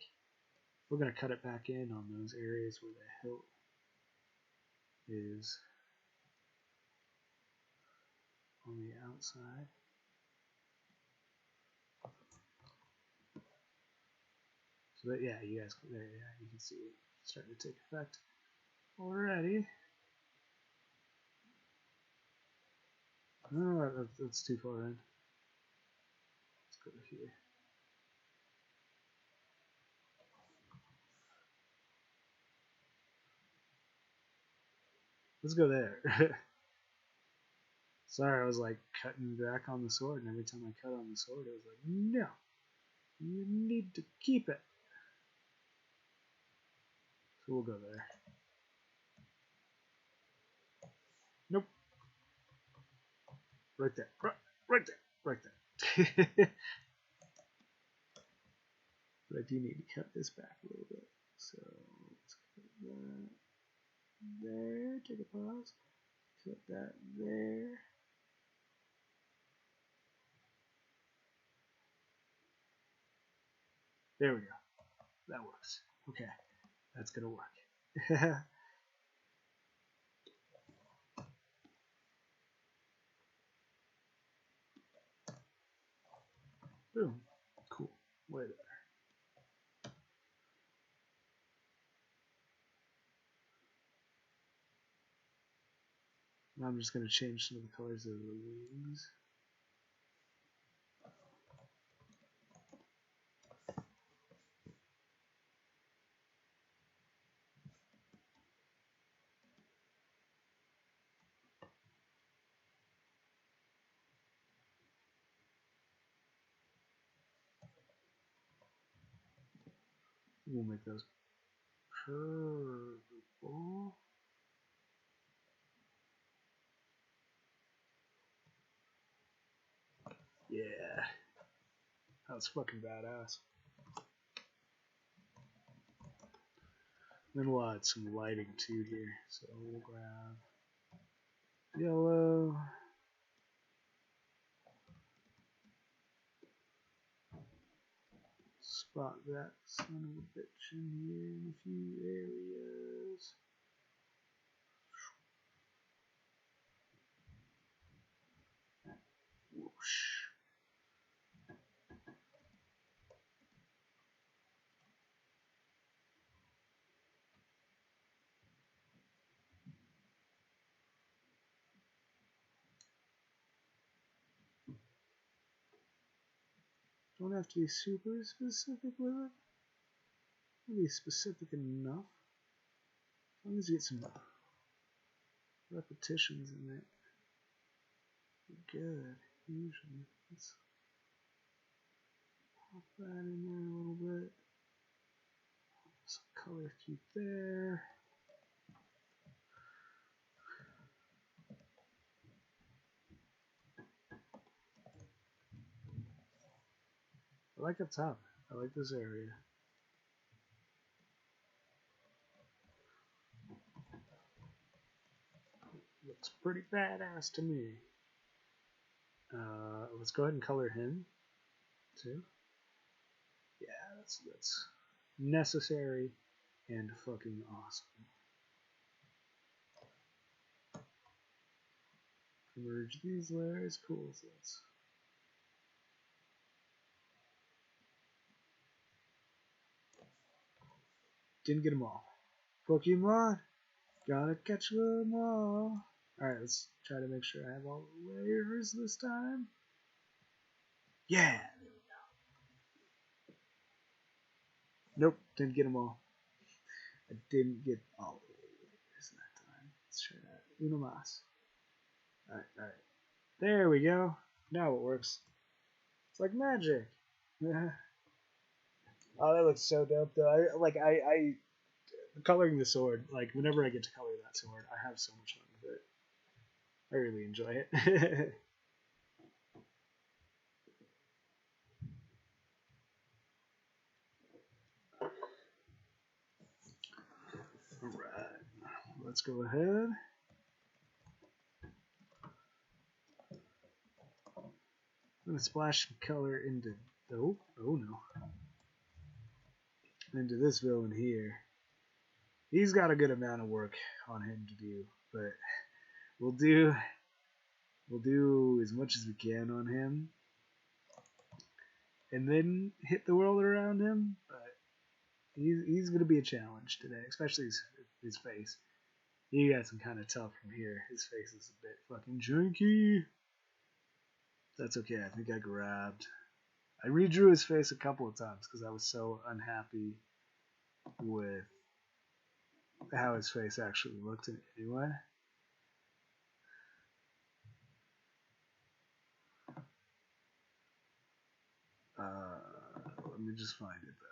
Speaker 1: We're gonna cut it back in on those areas where the hilt is on the outside. So that, yeah, you guys, there, yeah, you can see it starting to take effect already. Oh, that's too far in. Let's go here. Let's go there. Sorry, I was like cutting back on the sword, and every time I cut on the sword, it was like, no, you need to keep it. So we'll go there. Nope. Right there. Right there. Right there. But I do need to cut this back a little bit. So let's cut that there. Take a pause. Cut that there. There we go. That works. Okay. That's going to work. Boom. Cool. Way there. Now I'm just going to change some of the colors of the wings. We'll make those purple. Yeah. That was fucking badass. Then we'll add some lighting too here. So we'll grab yellow. Spot that son of a bitch in here in a few areas. Whoosh. Don't have to be super specific with it. Be specific enough. As long as you get some repetitions in it. Good. Usually. Let's pop that in there a little bit. Some color cue there. I like up top. I like this area. Looks pretty badass to me. Let's go ahead and color him too. Yeah, that's necessary and fucking awesome. Merge these layers. Cool. So let's didn't get them all. Pokemon, gotta catch them all. Alright, let's try to make sure I have all the layers this time. Yeah, there we go. Nope, didn't get them all. I didn't get all the layers that time. Let's try that. Uno mas. Alright. There we go. Now it works. It's like magic. Oh, that looks so dope though. I coloring the sword. Like whenever I get to color that sword, I have so much fun with it. I really enjoy it. All right, let's go ahead. I'm gonna splash some color into oh no, into this villain here. He's got a good amount of work on him to do, but we'll do we'll do as much as we can on him, and then hit the world around him. But he's gonna be a challenge today, especially his face. He got some kind of tough from here. His face is a bit fucking junky. That's okay. I think I grabbed. I redrew his face a couple of times because I was so unhappy with how his face actually looked anyway. Let me just find it though.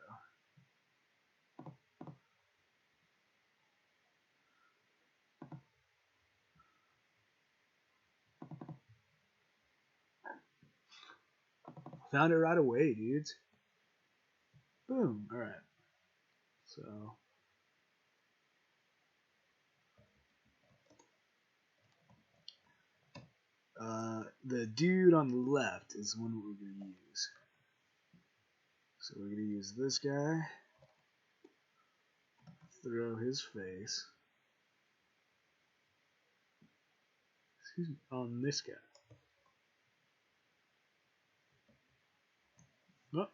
Speaker 1: Found it right away, dudes. Boom. All right. So the dude on the left is one we're gonna use. So we're gonna use this guy. Throw his face. Excuse me. On this guy. Oh.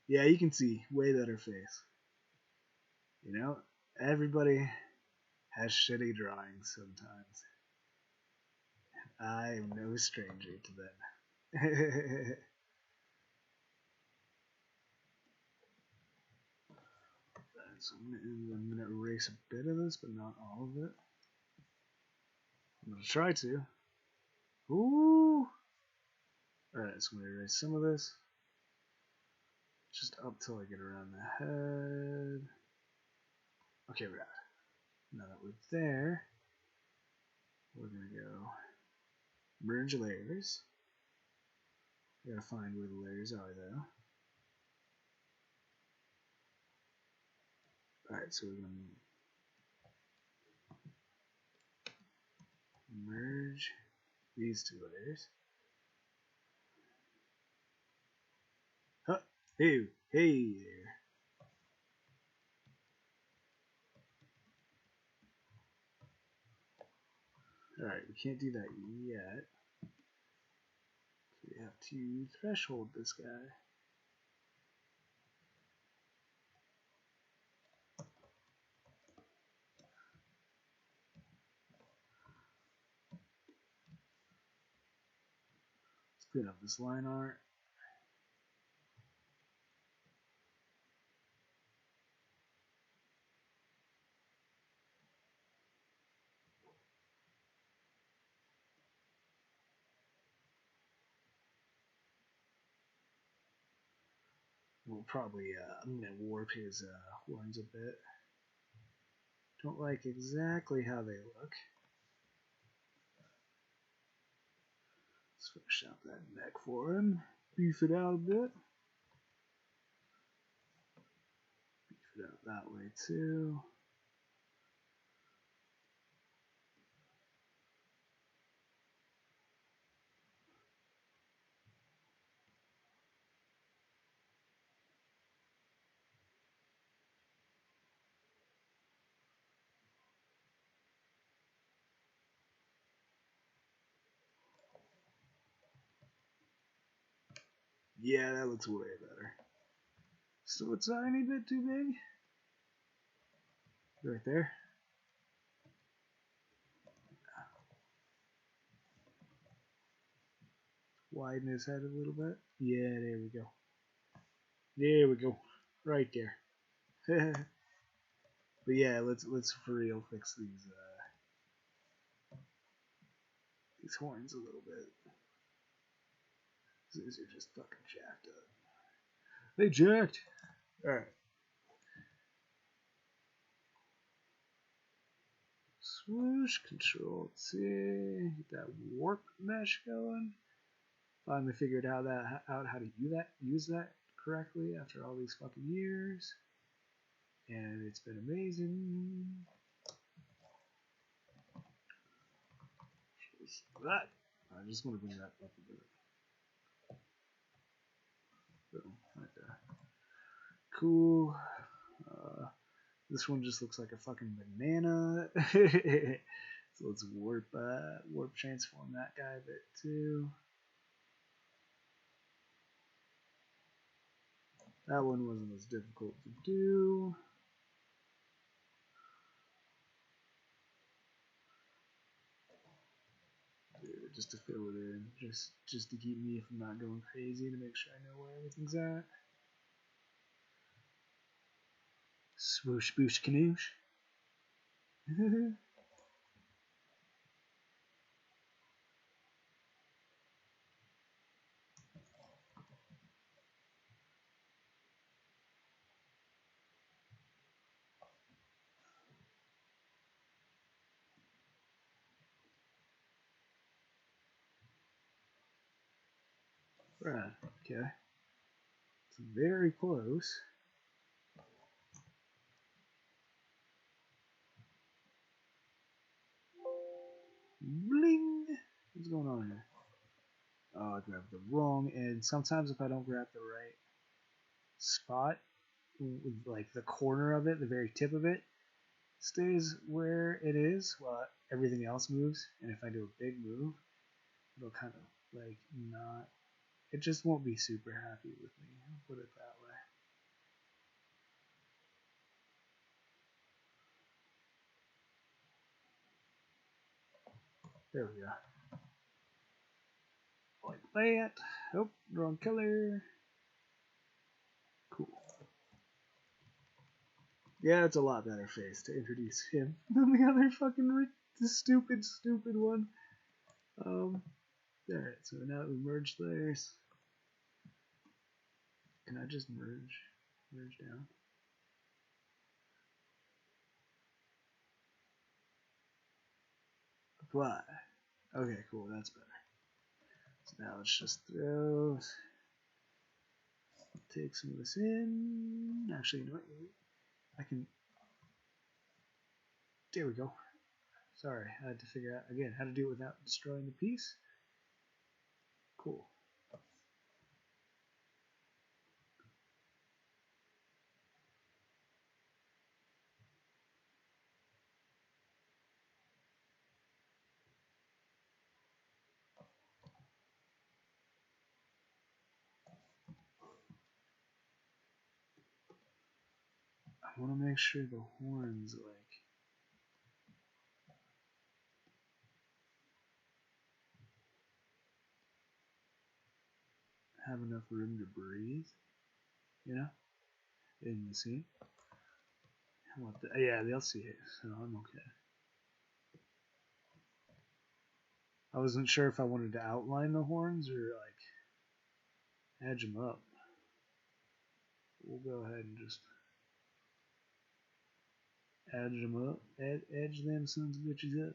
Speaker 1: Yeah, you can see way better face. You know, everybody has shitty drawings sometimes. I am no stranger to them. So I'm gonna erase a bit of this, but not all of it. I'm gonna try to. Ooh! Alright, so I'm gonna erase some of this. Just up till I get around the head. Okay, we're out. Now that we're there, we're gonna go merge layers. We gotta find where the layers are though. Alright, so we're gonna merge these two layers. Huh! Hey, hey there. Alright, we can't do that yet. So we have to threshold this guy. Let's clean up this line art. We'll probably, I'm gonna warp his horns a bit. Don't like exactly how they look. Let's finish out that neck for him. Beef it out a bit. Beef it out that way too. Yeah, that looks way better. Still a tiny bit too big. Right there. Widen his head a little bit. Yeah, there we go. There we go. Right there. But yeah, let's for real fix these horns a little bit. These are just fucking jacked up. They jacked. Alright. Swoosh, control C, get that warp mesh going. Finally figured out how to use that correctly after all these fucking years. And it's been amazing. Just that. I just want to bring that up a bit. Boom, right there. Cool. This one just looks like a fucking banana. So let's warp transform that guy a bit too. That one wasn't as difficult to do. Just to fill it in, just to keep me from not going crazy, to make sure I know where everything's at. Swoosh, boosh, canoosh. Right, okay. It's very close. Bling! What's going on here? Oh, I grabbed the wrong end. Sometimes if I don't grab the right spot, like the corner of it, the very tip of it, stays where it is while everything else moves. And if I do a big move, it'll kind of like not, it just won't be super happy with me. I'll put it that way. There we go. Like that. Oh, wrong color. Cool. Yeah, it's a lot better face to introduce him than the other fucking stupid one. Alright, so now we merge layers. Can I just merge down? Apply. Okay, cool, that's better. So now let's just throw, take some of this in. Actually, you know what? I can, there we go. Sorry, I had to figure out, again, how to do it without destroying the piece. Cool. I want to make sure the horns, like, have enough room to breathe, you know, in the scene. Yeah, they'll see it, so I'm okay. I wasn't sure if I wanted to outline the horns or like edge them up. We'll go ahead and just edge them up, edge them sons of bitches up.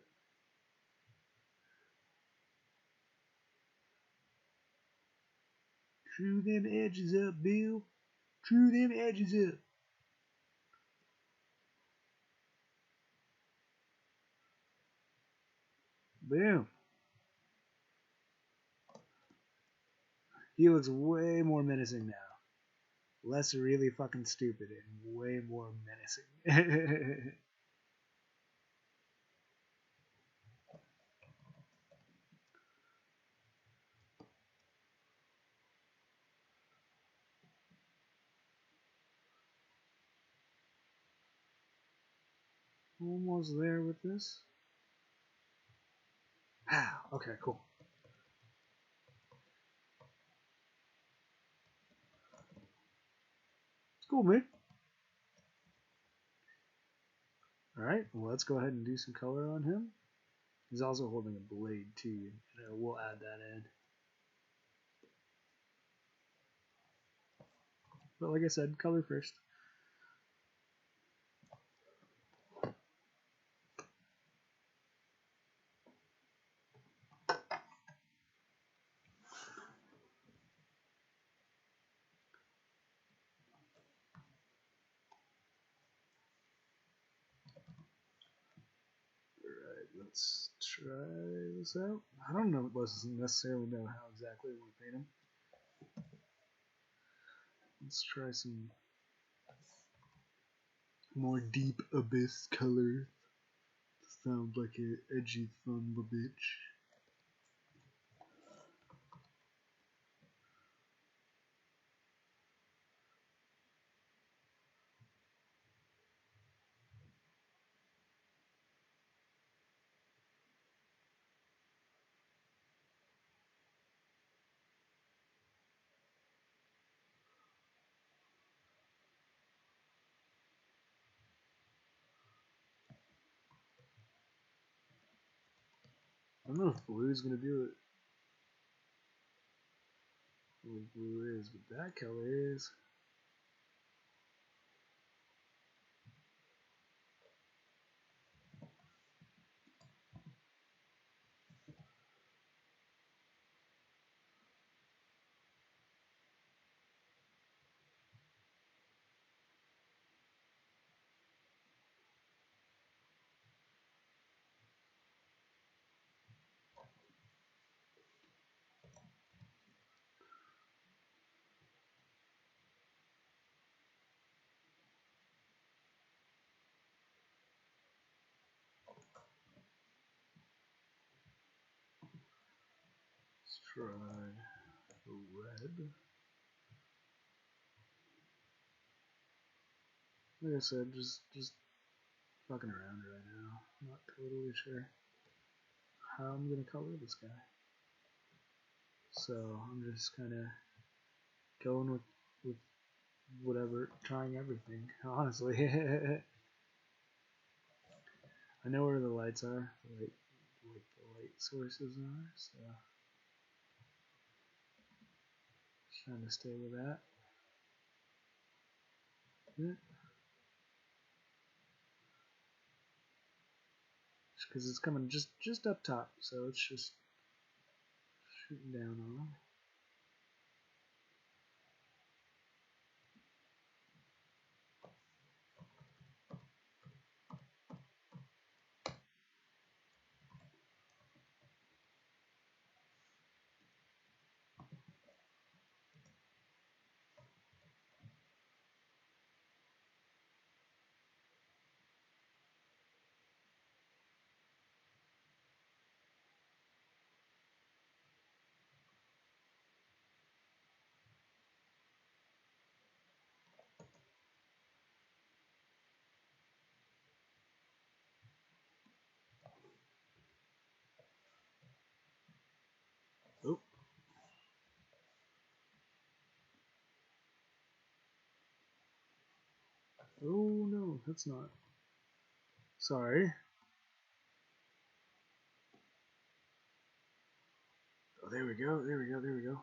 Speaker 1: True them edges up, Bill. True them edges up. Boom. He looks way more menacing now. Less really fucking stupid and way more menacing. Almost there with this. Ah, okay, cool. It's cool, man. Alright, well, let's go ahead and do some color on him. He's also holding a blade, too. We'll add that in. But like I said, color first. Alright, let's try this out. I don't know, necessarily know how exactly we paint them. Let's try some more deep abyss color. Sounds like an edgy son of a bitch. I don't know if blue is gonna do it. What blue is, but that color is. Let's try red. Like I said, just fucking around right now. I'm not totally sure how I'm gonna color this guy. So I'm just kind of going with whatever, trying everything. Honestly, I know where the lights are, like the light sources are. So just trying to stay with that. Yeah. Because it's coming just up top, so it's just shooting down on. Oh, oh no, that's not. Sorry. Oh, there we go. There we go. There we go.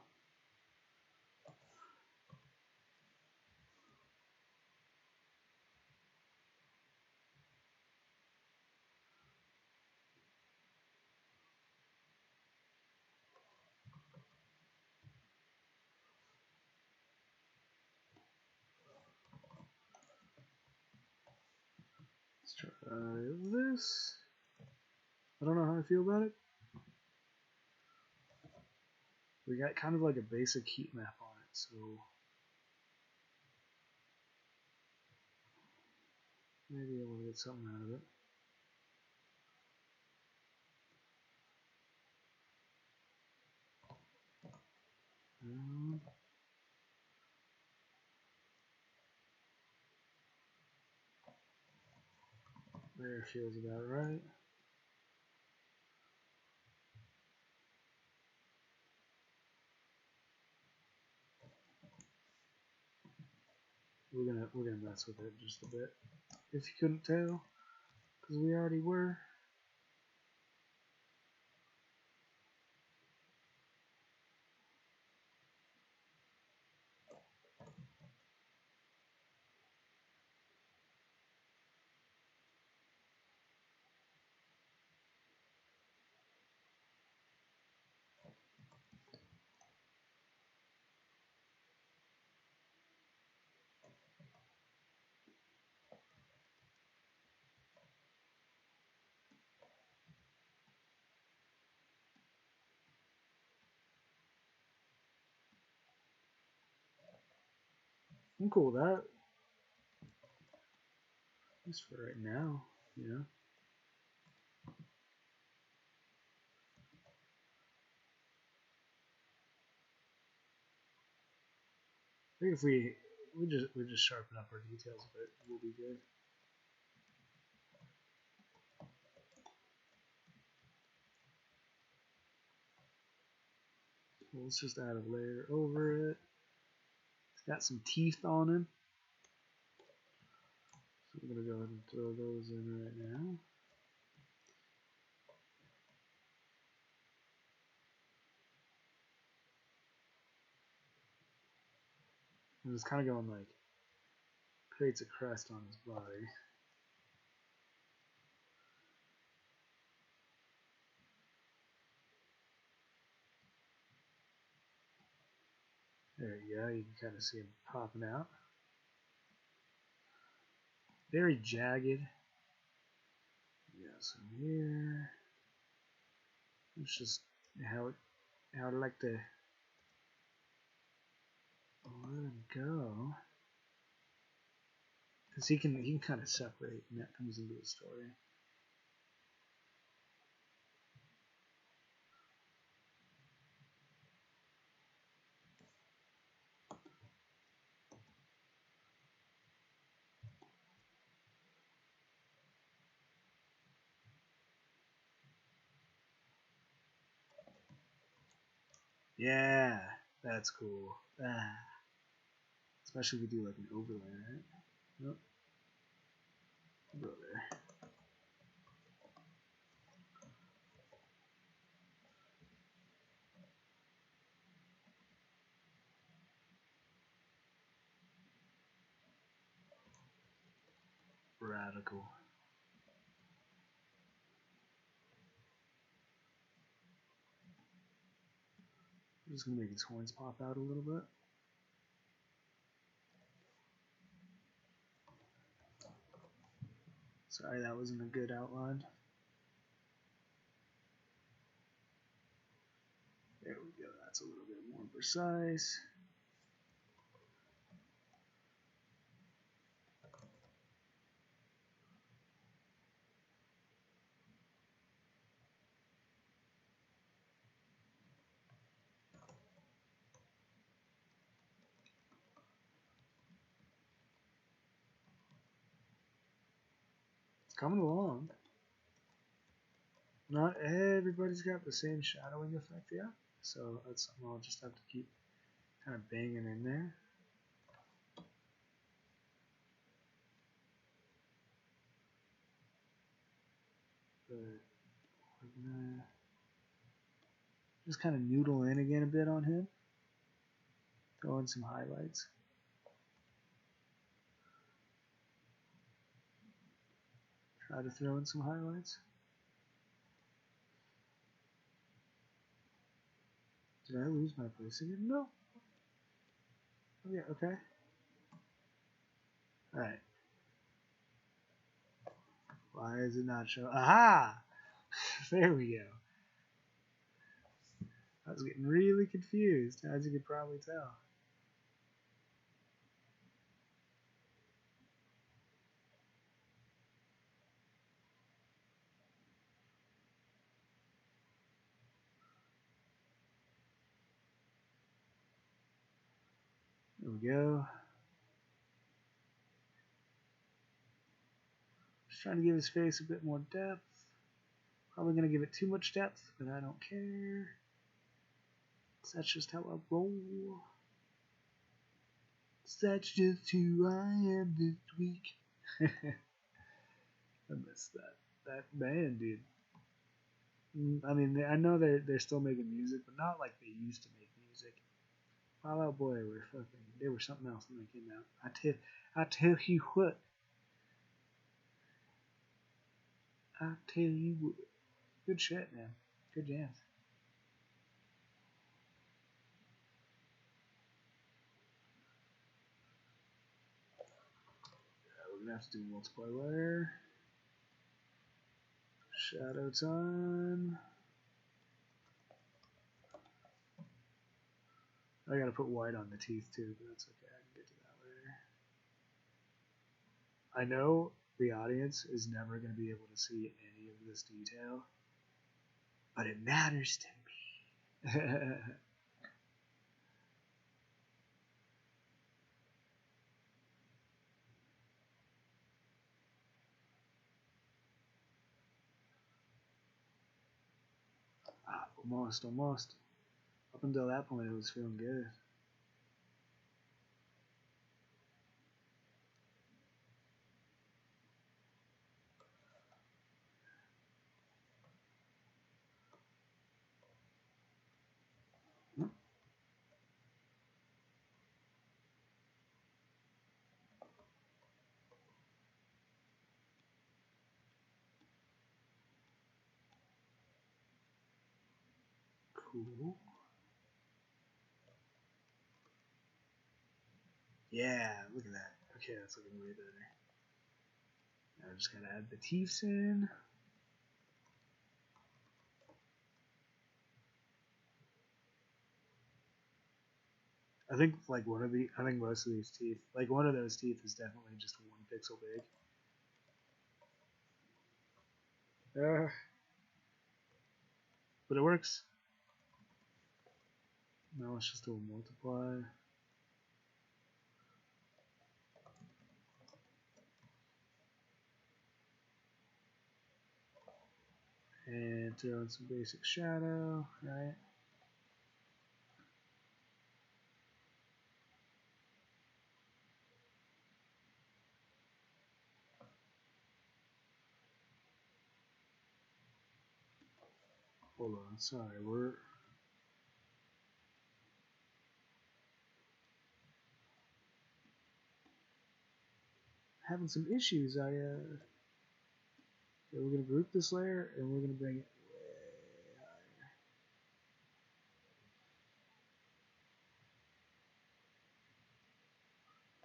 Speaker 1: Let's try this. I don't know how I feel about it. We got kind of like a basic heat map on it, so maybe I will get something out of it. There feels about right. We're gonna mess with it just a bit. If you couldn't tell, because we already were. I'm cool with that. Just for right now, you know. I think if we just sharpen up our details a bit, we'll be good. Well, let's just add a layer over it. It's got some teeth on him. So I'm gonna go ahead and throw those in right now. And it's kind of going like creates a crest on his body. There you go. You can kind of see him popping out. Very jagged. Yeah, so here. It's just how I'd like to let him go. Because he can kind of separate, and that comes into the story. Yeah, that's cool. Ah. Especially if we do like an overlay, right? Nope. Go there. Radical. I'm just gonna make his horns pop out a little bit. Sorry, that wasn't a good outline. There we go. That's a little bit more precise. It's coming along. Not everybody's got the same shadowing effect yet, so that's something I'll just have to keep kind of banging in there. But we're gonna just kind of noodle in again a bit on him. Throw in some highlights. Try to throw in some highlights. Did I lose my place again? No. Oh, yeah, okay. Alright. Why is it not showing? Aha! There we go. I was getting really confused, as you could probably tell. There we go. Just trying to give his face a bit more depth. Probably going to give it too much depth, but I don't care. That's just how I roll. That's just who I am this week. I miss that band, dude. I mean, I know they're still making music, but not like they used to make music. Fall Out Boy they were something else when they came out. I tell you what. I tell you what. Good shit, man. Good jams. We're gonna have to do multiply layer. Shadow time. I gotta put white on the teeth too, but that's okay. I can get to that later. I know the audience is never going to be able to see any of this detail, but it matters to me. Almost, almost. Up until that point, it was feeling good. Cool. Yeah, look at that. Okay, that's looking way better. Now I'm just gonna add the teeth in. I think I think most of these teeth, like one of those teeth is definitely just 1 pixel big. But it works. Now let's just do a multiply. And throw in some basic shadow, right? Hold on, sorry, we're having some issues. We're gonna group this layer and we're gonna bring it way higher.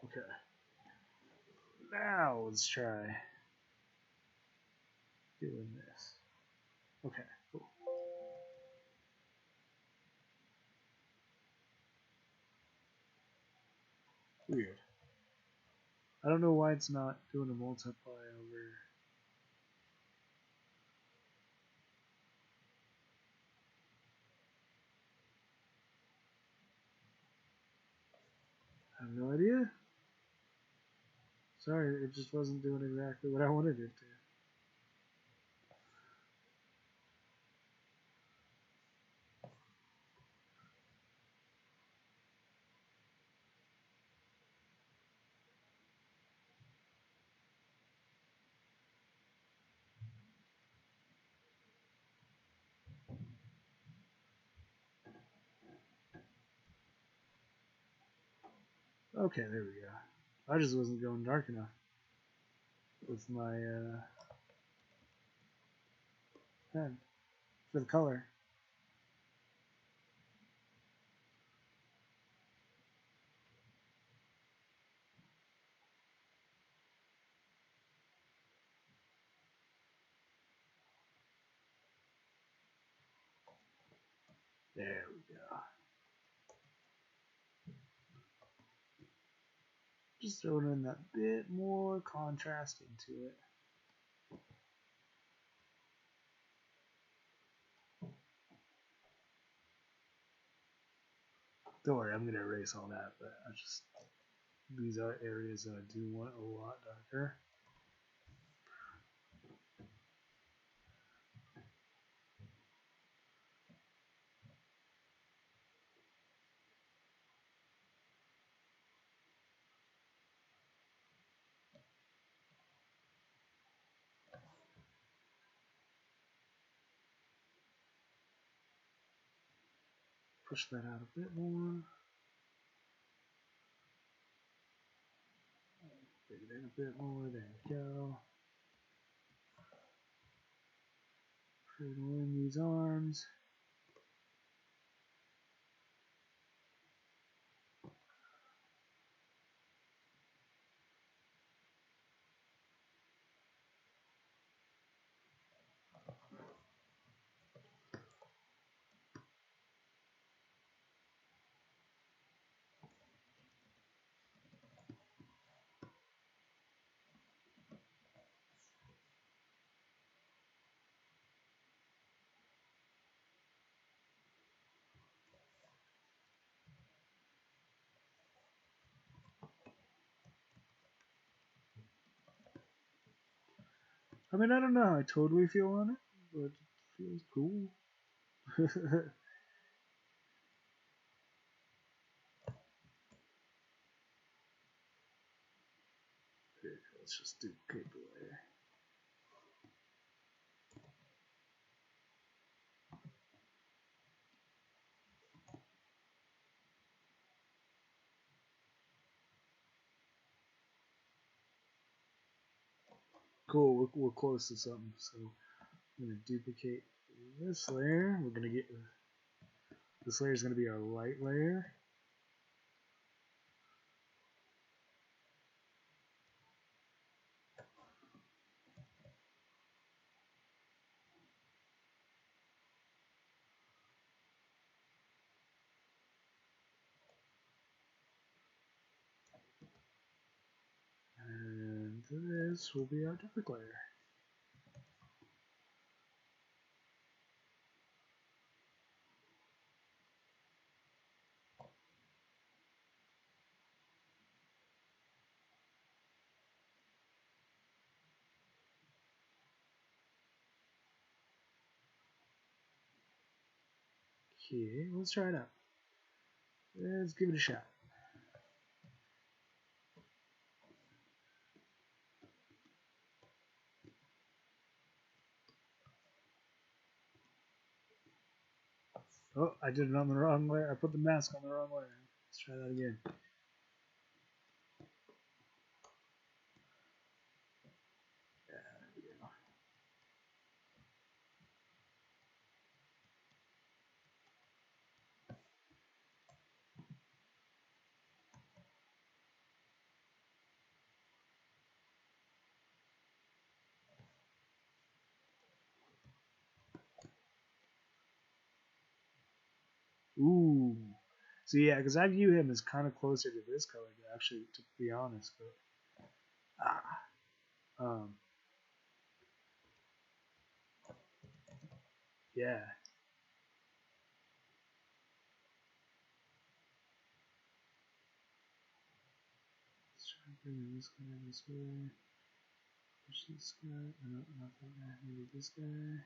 Speaker 1: Okay. Now let's try doing this. Okay, cool. Weird. I don't know why it's not doing a multiply over. I have no idea. Sorry, it just wasn't doing exactly what I wanted it to. Okay, there we go. I just wasn't going dark enough with my pen for the color. There we go. Just throwing in that bit more contrast into it. Don't worry, I'm gonna erase all that, but these are areas that I do want a lot darker. Push that out a bit more. Bring it in a bit more. There we go. Fill in these arms. I mean, I don't know how I totally feel on it, but it feels cool. Okay, let's just duplicate the layer. Cool, we're close to something. So I'm gonna duplicate this layer. We're gonna get this layer is gonna be our light layer. And this will be our dark layer. Okay, let's try it out. Let's give it a shot. Oh, I did it on the wrong layer. I put the mask on the wrong layer. Let's try that again. Ooh. So yeah, because I view him as kind of closer to this color, actually, to be honest. But um, yeah. Let's try bringing this guy this way. Push this guy. No, not that guy. Maybe this guy.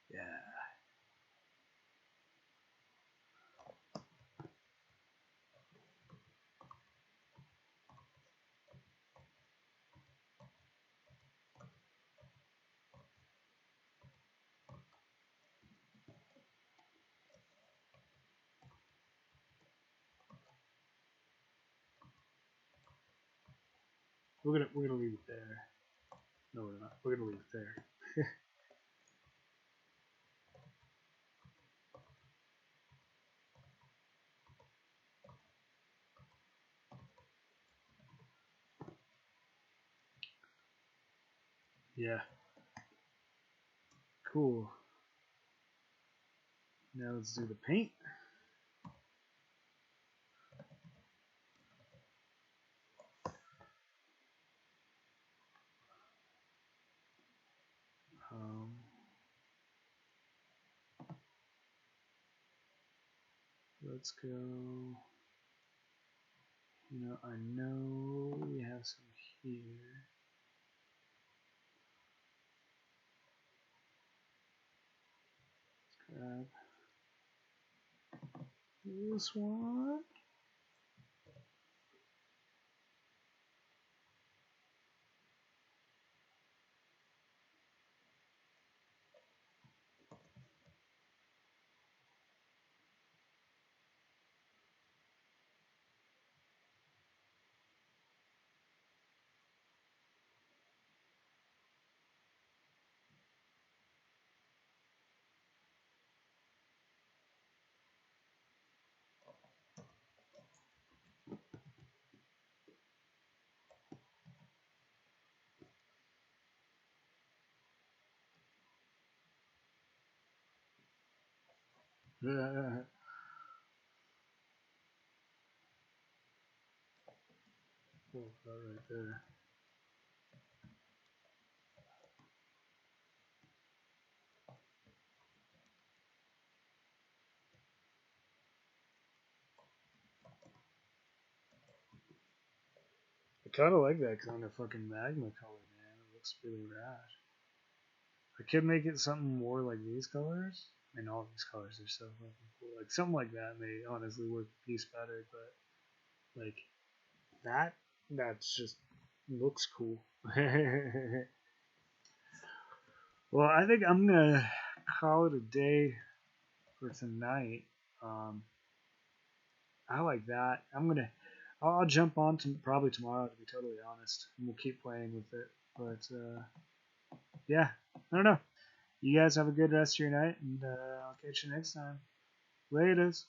Speaker 1: Yeah. We're gonna leave it there. No, we're not. We're gonna leave it there. Yeah. Cool. Now let's do the paint. Um, let's go. I know we have some here. Let's grab this one. Oh, right there. kind of like that kind of fucking magma color, man. It looks really rad. I could make it something more like these colors. I mean, all these colors are so fucking cool. Like something like that may honestly work a piece better, but like that, that's just looks cool. Well, I think I'm gonna call it a day for tonight. Um, I like that. I'll jump on to probably tomorrow to be totally honest, and we'll keep playing with it. But yeah, I don't know. You guys have a good rest of your night, and I'll catch you next time. Laters.